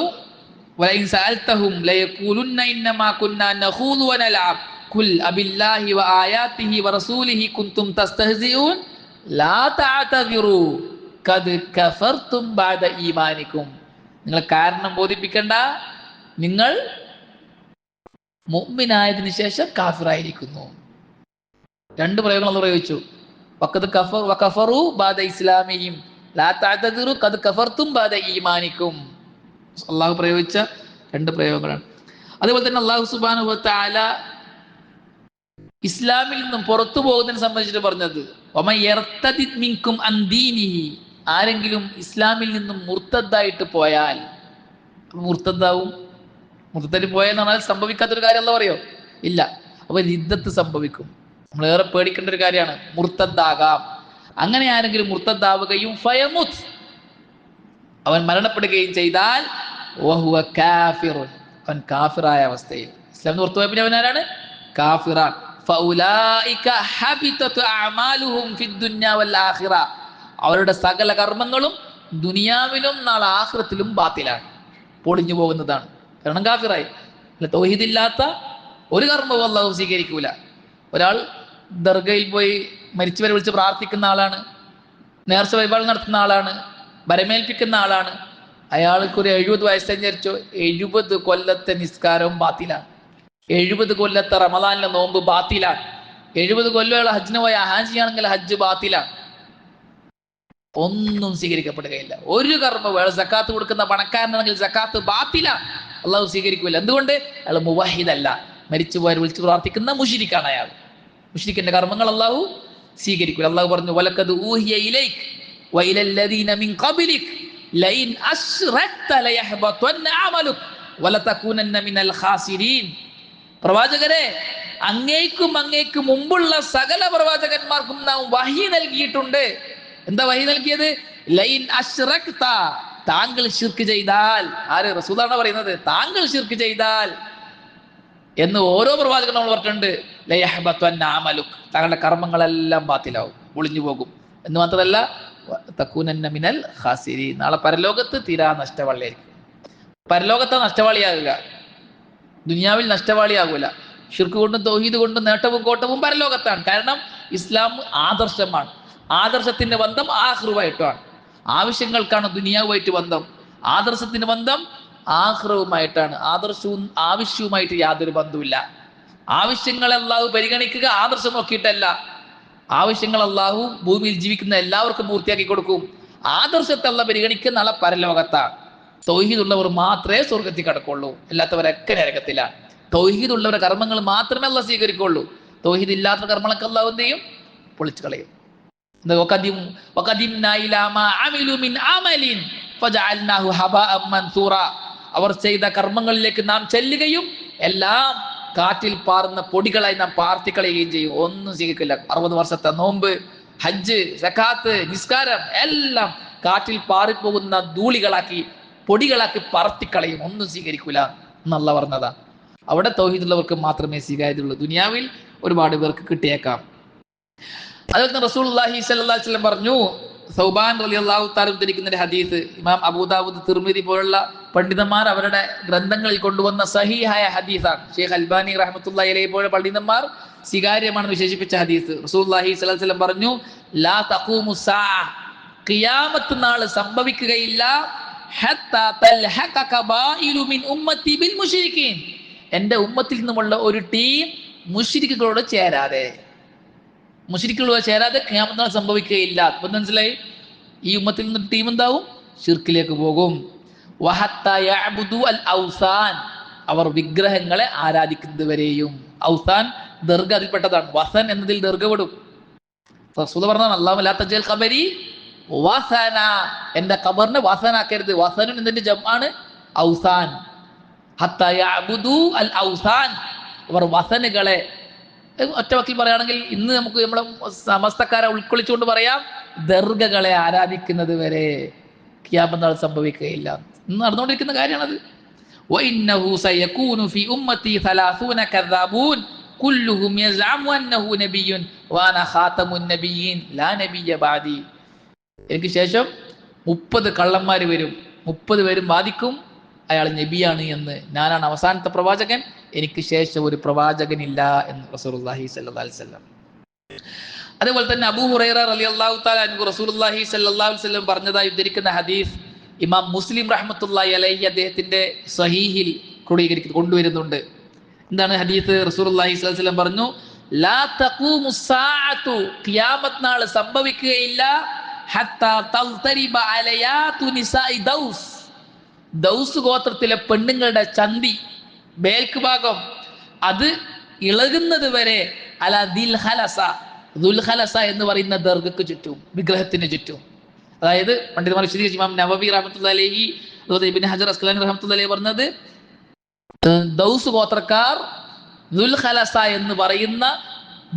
വലഇൻ സഅൽതഹും ലയഖൂലുന്ന ഇന്നമാ കുന്നാ നഖൂദു വനലഅബ് ഖുൽ അബില്ലാഹി വആയാതിഹി വറസൂലിഹി കുൻതും തസ്തഹ്സിഊൻ ലാ തഅതദിറു ഖദ് കഫർതും ബഅദ ഈമാനിക്കും. നിങ്ങൾ കാരണം ബോധിപ്പിക്കണ്ട, നിങ്ങൾ മുഅ്മിനായതിനു ശേഷം കാഫിറായിരിക്കുന്നു. 2 പ്രയോഗങ്ങൾ അല്ലാഹു പ്രയോഗിച്ചു. വഖദ് കഫറു ബഅദ ഇസ്ലാമിഹിം ലാ തഅതദിറു ഖദ് കഫർതും ബഅദ ഈമാനിക്കും. അള്ളാഹു പ്രയോഗിച്ച 2 പ്രയോഗങ്ങളാണ്. അതുപോലെ തന്നെ അള്ളാഹു സുബ്ഹാനഹു വ തആല ഇസ്ലാമിൽ നിന്നും പുറത്തു പോകുന്നതിനെ സംബന്ധിച്ചിട്ട് പറഞ്ഞത്, വമൻ യർതദിദ് മിൻകും അൻ ദീനിഹി, ആരെങ്കിലും ഇസ്ലാമിൽ നിന്നും മുർത്തദ്ദായിട്ട് പോയാൽ, മുർത്തദ്ദാവും. മുർത്തദ്ദായിട്ട് പോയാൽ എന്ന് പറഞ്ഞാൽ സംഭവിക്കാത്തൊരു കാര്യം അല്ലാഹു പറയോ? ഇല്ല. അപ്പൊ റിദ്ദത്ത് സംഭവിക്കും. നമ്മൾ ഏറെ പേടിക്കേണ്ട ഒരു കാര്യമാണ്. മുർത്തദ്ദാകാം, അങ്ങനെ ആരെങ്കിലും മുർത്തദ്ദാവുകയും ഫയമുത്ത്, അവൻ മരണപ്പെടുകയും ചെയ്താൽ വഹുവ കാഫിറുൻ, അവൻ കാഫിറായ അവസ്ഥയിൽ, ഇസ്ലാം പുറത്തു പോയ പിന്നെ അവൻ ആരാണ്? കാഫിറാൻ. ഫൗലായിക ഹബിതത് അഅമാലുഹും ഫിദ്ദുനിയ വൽ ആഖിറ, അവരുടെ സകല കർമ്മങ്ങളും ദുനിയാവിലും നാളെ ആഖിറത്തിലും ബാത്തിലാണ്, പൊളിഞ്ഞു പോകുന്നതാണ്. കാരണം കാഫിറായി. തൗഹീദില്ലാത്ത ഒരു കർമ്മവും അല്ലാഹു സ്വീകരിക്കൂല. ഒരാൾ ദർഗയിൽ പോയി മരിച്ചവരെ വിളിച്ച് പ്രാർത്ഥിക്കുന്ന ആളാണ്, നേർച്ച വഴിപാട് നടത്തുന്ന ആളാണ്, ബരമേൽപ്പിക്കുന്ന ആളാണ്. അയാൾക്ക് ഒരു 70 വയസ്സ് വിചാരിച്ചോ, 70 കൊല്ലത്തെ നിസ്കാരവും ബാത്തിലാണ്, 70 കൊല്ലത്തെ റമദാനിലെ നോമ്പ് ബാത്തിലാണ്, 70 കൊല്ലം അയാൾ ഹജ്ജിന് പോയ ഹാജിയാണെങ്കിൽ ഹജ്ജ് ബാത്തിലാണ്, ഒന്നും സ്വീകരിക്കപ്പെടുകയില്ല. ഒരു കർമ്മവും, അയാൾ സക്കാത്ത് കൊടുക്കുന്ന പണക്കാരനാണെങ്കിൽ സക്കാത്ത് ബാത്തിലാണ്, അള്ളാഹു സ്വീകരിക്കൂല. എന്തുകൊണ്ട്? അയാൾ മുവഹിദല്ല, മരിച്ചുപോയവരെ വിളിച്ച് പ്രാർത്ഥിക്കുന്ന മുശ്രിക്കാണ് അയാൾ. മുശ്രിക്കിന്റെ കർമ്മങ്ങൾ അള്ളാഹു സ്വീകരിക്കൂല. അള്ളാഹു പറഞ്ഞു വലഖദ് ഊഹിയ ഇലൈക വഇലല്ലദീന മിൻ ഖബ്ലിക ലഇൻ അശ്റക്ത ലയഹ്ബതന്ന അമലുക വലതകൂനന്ന മിനൽ ഖാസിരീൻ. പ്രവാചകരെ, അങ്ങേക്ക് മുമ്പുള്ള സകല പ്രവാചകന്മാർക്കും നാം വഹി നൽകിയിട്ടുണ്ട്. എന്താ വഹി നൽകിയത്? ലൈൻ അശ്റക്ത, താങ്കൾ ശിർക്ക് ചെയ്താൽ. ആര്? റസൂലാണ് പറയുന്നത്. താങ്കൾ ശിർക്ക് ചെയ്താൽ എന്ന് ഓരോ പ്രവാചകനും നമ്മൾ പറഞ്ഞിട്ടുണ്ട്. ലയഹ്ബതന്ന അമലുക, താങ്കളുടെ കർമ്മങ്ങളെല്ലാം ബാത്തിലാവും, ഒളിഞ്ഞു പോകും. എന്ന് മാത്രമല്ല തകൂനന്ന മിനൽ ഖാസിരീൻ, നാളെ പരലോകത്ത് തീരാ നഷ്ടവാളിയായിരിക്കും. പരലോകത്തെ നഷ്ടവാളിയാകുക, ദുനിയാവിൽ നഷ്ടവാളിയാകൂല. ശിർക്ക് കൊണ്ടും തൗഹീദ് കൊണ്ടും നേട്ടവും കോട്ടവും പരലോകത്താണ്. കാരണം ഇസ്ലാം ആദർശമാണ്. ആദർശത്തിന്റെ ബന്ധം ആഖിറുമായിട്ടാണ്. ആവശ്യങ്ങൾക്കാണ് ദുനിയാവുമായിട്ട് ബന്ധം, ആദർശത്തിന്റെ ബന്ധം ആഖിറുമായിട്ടാണ്. ആദർശവും ആവശ്യവുമായിട്ട് യാതൊരു ബന്ധവുമില്ല. ആവശ്യങ്ങൾ അല്ലാഹു പരിഗണിക്കുക ആദർശം നോക്കിയിട്ടല്ല. ആവശ്യങ്ങൾ അല്ലാഹു ഭൂമിയിൽ ജീവിക്കുന്ന എല്ലാവർക്കും പൂർത്തിയാക്കി കൊടുക്കും. ആദർശത്തെ അല്ലാഹു പരിഗണിക്കുന്ന നാളെ പരലോകത്താണ്. തൗഹീദ് ഉള്ളവർ മാത്രമേ സ്വർഗത്തിൽ കടക്കുള്ളൂ, അല്ലാത്തവരൊക്കെ നരകത്തിലാണ്. തൗഹീദ് ഉള്ളവരുടെ കർമ്മങ്ങൾ മാത്രമേ അല്ലാഹു സ്വീകരിക്കുള്ളൂ. തൗഹീദ് ഇല്ലാത്ത കർമ്മങ്ങളൊക്കെ അല്ലാഹു എന്ത് ചെയ്യും? പൊളിച്ചു കളയും. അവർ ചെയ്ത കർമ്മങ്ങളിലേക്ക് നാം ചെല്ലുകയും എല്ലാം കാറ്റിൽ പാറുന്ന പൊടികളായി നാം പാർത്തിക്കളയുകയും ചെയ്യും. ഒന്നും സ്വീകരിക്കില്ല. 60 വർഷത്തെ നോമ്പ്, ഹജ്ജ്, സക്കാത്ത്, നിസ്കാരം എല്ലാം കാറ്റിൽ പാറിപ്പോകുന്ന ധൂളികളാക്കി, പൊടികളാക്കി പറത്തിക്കളയും. ഒന്നും സ്വീകരിക്കൂല എന്നല്ല പറഞ്ഞതാ. അവിടെ തൗഹീദുള്ളവർക്ക് മാത്രമേ സ്വീകാര്യതയുള്ളൂ. ദുനിയാവിൽ ഒരുപാട് പേർക്ക് കിട്ടിയേക്കാം. അതുപോലെ തന്നെ റസൂലുള്ളാഹി സ്വല്ലല്ലാഹു അലൈഹി വസല്ലം പറഞ്ഞു, സൗബാൻ റളിയല്ലാഹു തആല ഉദ്ധരിക്കുന്ന ഒരു ഹദീസ്, ഇമാം അബൂദാവൂദ്, തിർമിദി പോലുള്ള പണ്ഡിതന്മാർ അവരുടെ ഗ്രന്ഥങ്ങളിൽ കൊണ്ടുവന്ന സഹീഹായ ഹദീസാണ്. ഷെയ്ഖ് അൽബാനി റഹ്മത്തുള്ളാഹി അലൈഹി പോലുള്ള പണ്ഡിതന്മാർ സ്വീകാര്യമാണെന്ന് വിശേഷിപ്പിച്ച ഹദീസ്. റസൂലുള്ളാഹി സ്വല്ലല്ലാഹു അലൈഹി വസല്ലം പറഞ്ഞു, ലാ തഖൂമു സാഅ, ഖിയാമത്ത് നാൾ സംഭവിക്കുകയില്ല, ഹത്താ തൽഹഖ ഖബായിലു മിൻ ഉമ്മത്തി ബിൽ മുശ്രിക്കീൻ, എൻ്റെ ഉമ്മത്തിൽ നിന്നുമുള്ള ഒരു ടീം മുശ്രിക്കുകളോട് ചേരാതെ, മുശ്രിക്കുകളോട് ചേരാതെ ഖിയാമത്ത് നാൾ സംഭവിക്കുകയില്ല. അപ്പം മനസ്സിലായി? ഈ ഉമ്മത്തിൽ നിന്ന് ടീം എന്താവും? ശിർക്കിലേക്ക് പോകും. വഹത്താ യഅ്ബുദു അൽ ഔസാൻ, അവർ വിഗ്രഹങ്ങളെ ആരാധിക്കുന്നത് വരെയും. ഔസാൻ ദർഗ അതിൽപ്പെട്ടതാണ്. വസൻ എന്നതിൽ ദർഗ പെടും. റസൂൽ പറഞ്ഞതാണ്, അല്ലാഹു ലാ തജൽ ഖബരി വസന, എൻ്റെ ഖബറിനെ വസനാക്കരുത്. വസനുൻ എന്നതിന്റെ ജംആണ് ഔസാൻ. ഹത്താ യഅ്ബുദു അൽ ഔസാൻ, അവർ വസനുകളെ, ഒറ്റ വാക്കിൽ പറയുകയാണെങ്കിൽ ഇന്ന് നമുക്ക് നമ്മളെ സമസ്തക്കാരെ ഉൾക്കൊള്ളിച്ചുകൊണ്ട് പറയാം, ദർഗകളെ ആരാധിക്കുന്നത് വരെ ഖിയാമത്ത് നാൾ സംഭവിക്കുകയില്ല. ഇന്ന് നടന്നുകൊണ്ടിരിക്കുന്ന കാര്യമാണത്. വഇന്നഹു സയകൂനു ഫി ഉമ്മത്തി 30 കദ്ദാബൂൻ കുല്ലുഹും യസ്അമു അന്നഹു നബിയ്യുൻ വഅന ഖാതമുൻ നബിയ്യീൻ ലാ നബിയ്യ ബഅദി. എനിക്ക് ശേഷം 30 കള്ളന്മാർ വരും, 30 പേരും വാദിക്കും അയാൾ നബിയാണ് എന്ന്, ഞാനാണ് അവസാനത്തെ പ്രവാചകൻ, എനിക്ക് ശേഷം ഒരു പ്രവാചകനില്ല എന്ന് റസൂലുള്ളാഹി സ്വല്ലല്ലാഹു അലൈഹി വസല്ലം. അതേപോലെ തന്നെ അബൂ ഹുറൈറ റളിയല്ലാഹു തആല അൻഹു റസൂലുള്ളാഹി സ്വല്ലല്ലാഹു അലൈഹി വസല്ലം പറഞ്ഞതായി ഉദ്ധരിക്കുന്ന ഹദീസ് ഇമാം മുസ്ലിം റഹ്മത്തുള്ളാഹി അലൈഹി അദ്ദേഹത്തിന്റെ സ്വഹീഹിൽ കൊണ്ടുവരുന്നുണ്ട്. എന്താണ് ഹദീസ്? റസൂലുള്ളാഹി സ്വല്ലല്ലാഹു അലൈഹി വസല്ലം പറഞ്ഞു, ലാ തഖൂമു സ്സാഅതു, ഖിയാമത്ത് നാൾ സംഭവിക്കുകയില്ല, ഹത്താ തൽതരിബ അലയാതു നിസാഇ ദൗസ്, ദൗസ് ഗോത്രത്തിലെ പെണ്ണുങ്ങളുടെ ചന്തി, ബേൽക്ക് ഭാഗം, അത് ഇളകുന്നത് വരെ അല ദിൽഹലസ, ദുൽഹലസ എന്ന് പറയുന്ന ദർഗക്ക് ചുറ്റും, വിഗ്രഹത്തിന് ചുറ്റും. അതായത് പണ്ഡിതന്മാർ വിശദീകരിച്ചു. ഇമാം നവവി റഹ്മത്തുള്ളാഹി അലൈഹി, അതുപോലെ ഇബ്നു ഹജർ അസ്ഖലാനി റഹ്മത്തുള്ളാഹി അലൈഹി പറഞ്ഞത്, ദൗസ് ഗോത്രക്കാർ ദുൽഹലസ എന്ന് പറയുന്ന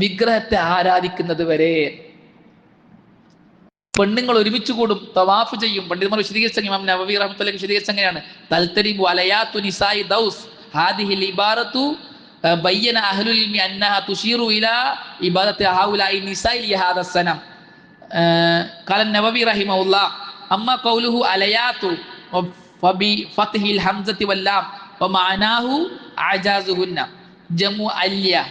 വിഗ്രഹത്തെ ആരാധിക്കുന്നത് വരെ. പെണ്ണുങ്ങൾ ഒരുമിച്ച് കൂടും, തവാഫ് ചെയ്യും. പണ്ഡിതന്മാർ വിശദീകരിച്ച ഇമാം നവവി റഹ്മത്തുള്ളാഹി വിശദീകരിച്ച എങ്ങനെയാണ്? തൽതരിബു അലയാത്തു നിസായി ദൗസ് ഹാദിഹിൽ ഇബാറത്തു ബയ്യന അഹ്ലുൽ ഇൽമി അന്നഹ തുശീറു ഇലാ ഇബാദത്തി ഹൗലായി നിസായി ലിഹാദ സനം. ഖാല നവവി റഹിമഹുല്ലാഹ് അമ്മാ ഖൗലുഹു അലയാത്തു ഫബി ഫത്ഹിൽ ഹംസത്തി വല്ലാം വമഅനാഹു അജാസുഹുന്ന ജമു അല്യ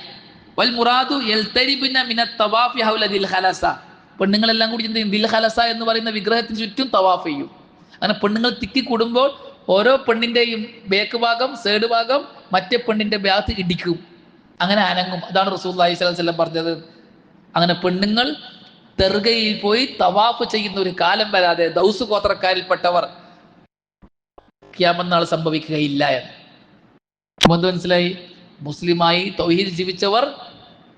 വൽ മുറാദു യൽതരിബുന മിനത് തവാഫി ഹൗല ദിൽ ഖലസ. പെണ്ണുങ്ങളെല്ലാം കൂടി എന്ത് ചെയ്യും? ദിൽ ഖലസ എന്ന് പറയുന്ന വിഗ്രഹത്തിന് ചുറ്റും തവാഫ് ചെയ്യും. അങ്ങനെ പെണ്ണുങ്ങൾ തിക്കി കൂടുമ്പോൾ ഓരോ പെണ്ണിന്റെയും ബേക്ക് ഭാഗം, സൈഡ് ഭാഗം മറ്റേ പെണ്ണിന്റെ ബാത്ത് ഇടിക്കും, അങ്ങനെ അനങ്ങും. അതാണ് റസൂലുള്ളാഹി സ്വല്ലല്ലാഹു അലൈഹി വസല്ലം പറഞ്ഞത്. അങ്ങനെ പെണ്ണുങ്ങൾ ദർഗയിൽ പോയി തവാഫ് ചെയ്യുന്ന ഒരു കാലം വരാതെ ദൗസ് ഗോത്രക്കാരിൽപ്പെട്ടവർ ഖിയാമത്ത് നാൾ സംഭവിക്കുകയില്ല എന്ന്. എന്ത് മനസ്സിലായി? മുസ്ലിമായി തൗഹീദ് ജീവിച്ചവർ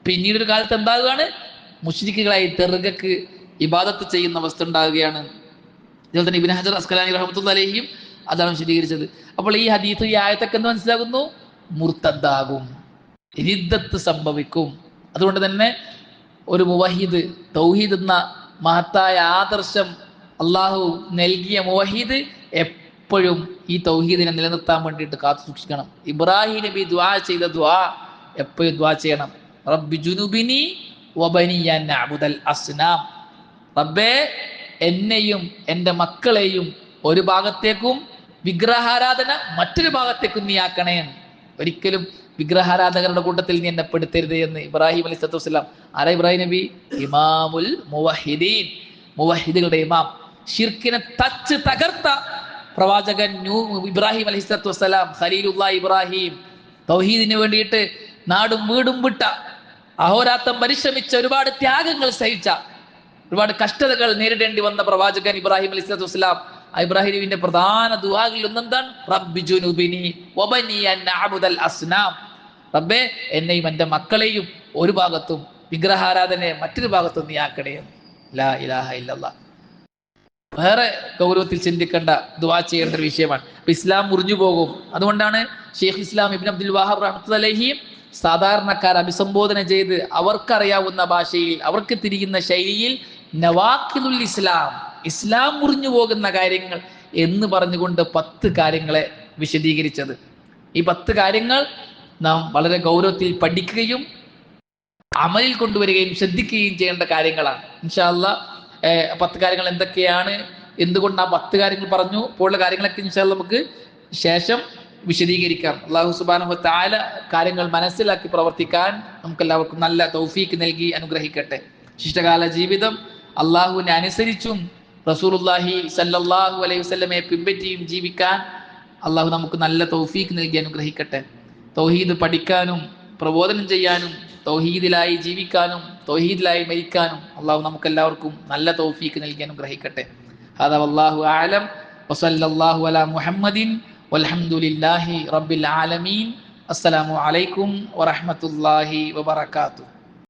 പിന്നീടൊരു കാലത്ത് എന്താകുകയാണ്? മുശ്രിക്കുകളായി ദർഗക്ക് ഇബാദത്ത് ചെയ്യുന്ന അവസ്ഥ ഉണ്ടാകുകയാണ്. അതുപോലെ തന്നെ ഇബ്നു ഹജർ അസ്ഖലാനി റഹ്മത്തുള്ളാഹി അലൈഹിയും അതാണ് വിശദീകരിച്ചത്. അപ്പോൾ ഈ ഹദീസ്, ഈ ആയത്തൊക്കെ എന്ത് മനസ്സിലാകുന്നു? മുർത്തദ്ദാകും, റിദ്ദത്ത് സംഭവിക്കും. അതുകൊണ്ട് തന്നെ ഒരു മുവഹിദ്, തൗഹീദ് എന്ന മഹത്തായ ആദർശം അള്ളാഹു നൽകിയ മുവഹിദ് എപ്പോഴും ഈ തൗഹീദിനെ നിലനിർത്താൻ വേണ്ടിയിട്ട് കാത്തു സൂക്ഷിക്കണം. ഇബ്രാഹിം നബി ദുആ ചെയ്ത ദുആ എപ്പോഴും ദുആ ചെയ്യണം. റബ്ബി ജുനുബിനി വബനിയ നഅബുദൽ അസ്നാം. റബ്ബേ, എന്നെയും എൻ്റെ മക്കളെയും ഒരു ഭാഗത്തേക്കും വിഗ്രഹാരാധന മറ്റൊരു ഭാഗത്തേക്കും നീ ആക്കണേ. ഒരിക്കലും വിഗ്രഹാരാധകരുടെ കൂട്ടത്തിൽ നീ എന്നെ പെടുത്തരുത് എന്ന് ഇബ്രാഹിം അലൈഹിസ്സലാത്തു വസ്സലാം. ആരാ ഇബ്രാഹിം നബി? ഇമാമുൽ മുവഹിദീൻ, മുവഹിദുകളുടെ ഇമാം. ശിർക്കിനെ തകർത്ത പ്രവാചകൻ ഇബ്രാഹിം അലൈഹിസ്സലാത്തു വസ്സലാം, ഖലീലുല്ലാഹി ഇബ്രാഹിം. തൗഹീദിന് വേണ്ടിയിട്ട് നാടും വീടും വിട്ട, അഹോരാത്രം പരിശ്രമിച്ച, ഒരുപാട് ത്യാഗങ്ങൾ സഹിച്ച, ഒരുപാട് കഷ്ടതകൾ നേരിടേണ്ടി വന്ന പ്രവാചകൻ ഇബ്രാഹിം അലൈഹിസ്സലാത്തു വസ്സലാം. ഇബ്രാഹിം നബിയുടെ പ്രധാന ദുആകളിൽ ഒന്നെന്താണ്? റബ്ബി ജുനുബിനി വബനിയ നഅബുദൽ അസ്നാം. റബ്ബേ, എന്നെയും എൻ്റെ മക്കളെയും ഒരു ഭാഗത്തും വിഗ്രഹാരാധനയെ മറ്റൊരു ഭാഗത്തും നീ ആക്കണേ. ലാ ഇലാഹ ഇല്ലല്ലാഹ്. വേറെ ഗൗരവത്തിൽ ചിന്തിക്കേണ്ട, ദുആ ചെയ്യേണ്ട ഒരു വിഷയമാണ്. ഇസ്ലാം മുറിഞ്ഞു പോകും. അതുകൊണ്ടാണ് ഷെയ്ഖ് ഇസ്ലാം ഇബ്നു അബ്ദുൽ വഹാബ് റഹ്മത്തുള്ളാഹി അലൈഹി സാധാരണക്കാർ അഭിസംബോധന ചെയ്ത് അവർക്കറിയാവുന്ന ഭാഷയിൽ, അവർക്ക് തിരിയുന്ന ശൈലിയിൽ നവാഖിദുൽ ഇസ്ലാം, ഇസ്ലാം മുറിഞ്ഞു പോകുന്ന കാര്യങ്ങൾ എന്ന് പറഞ്ഞുകൊണ്ട് 10 കാര്യങ്ങളെ വിശദീകരിച്ചത്. ഈ 10 കാര്യങ്ങൾ നാം വളരെ ഗൗരവത്തിൽ പഠിക്കുകയും അമലിൽ കൊണ്ടുവരികയും ശ്രദ്ധിക്കുകയും ചെയ്യേണ്ട കാര്യങ്ങളാണ്. ഇൻഷാ അല്ലാഹ് 10 കാര്യങ്ങൾ എന്തൊക്കെയാണ്, എന്തുകൊണ്ട് ആ 10 കാര്യങ്ങൾ പറഞ്ഞു, പോലുള്ള കാര്യങ്ങളൊക്കെ ഇൻഷാ അല്ലാഹ് നമുക്ക് ശേഷം വിശദീകരിക്കാം. അല്ലാഹു സുബ്ഹാനഹു വ തആല കാര്യങ്ങൾ മനസ്സിലാക്കി പ്രവർത്തിക്കാൻ നമുക്കെല്ലാവർക്കും നല്ല തൗഫീക്ക് നൽകി അനുഗ്രഹിക്കട്ടെ. ശിഷ്ടകാല ജീവിതം അള്ളാഹുവിനെ അനുസരിച്ചും റസൂലുള്ളാഹി സല്ലല്ലാഹു അലൈഹി വസല്ലമയെ പിൻപറ്റിയും ജീവിക്കാൻ അള്ളാഹു നമുക്ക് നല്ല തൗഫീക്ക് നൽകി അനുഗ്രഹിക്കട്ടെ. തൗഹീദ് പഠിക്കാനും പ്രബോധനം ചെയ്യാനും തൗഹീദിലായി ജീവിക്കാനും തൗഹീദിലായി മരിക്കാനും അള്ളാഹു നമുക്കെല്ലാവർക്കും നല്ല തൗഫീക്ക് നൽകി അനുഗ്രഹിക്കട്ടെ. ഹദാ വല്ലാഹു അഅലം വസല്ലല്ലാഹു അലാ മുഹമ്മദിൻ വൽഹംദുലില്ലാഹി റബ്ബിൽ ആലമീൻ. അസ്സലാമു അലൈക്കും വറഹ്മത്തുള്ളാഹി വബറകാതുഹു.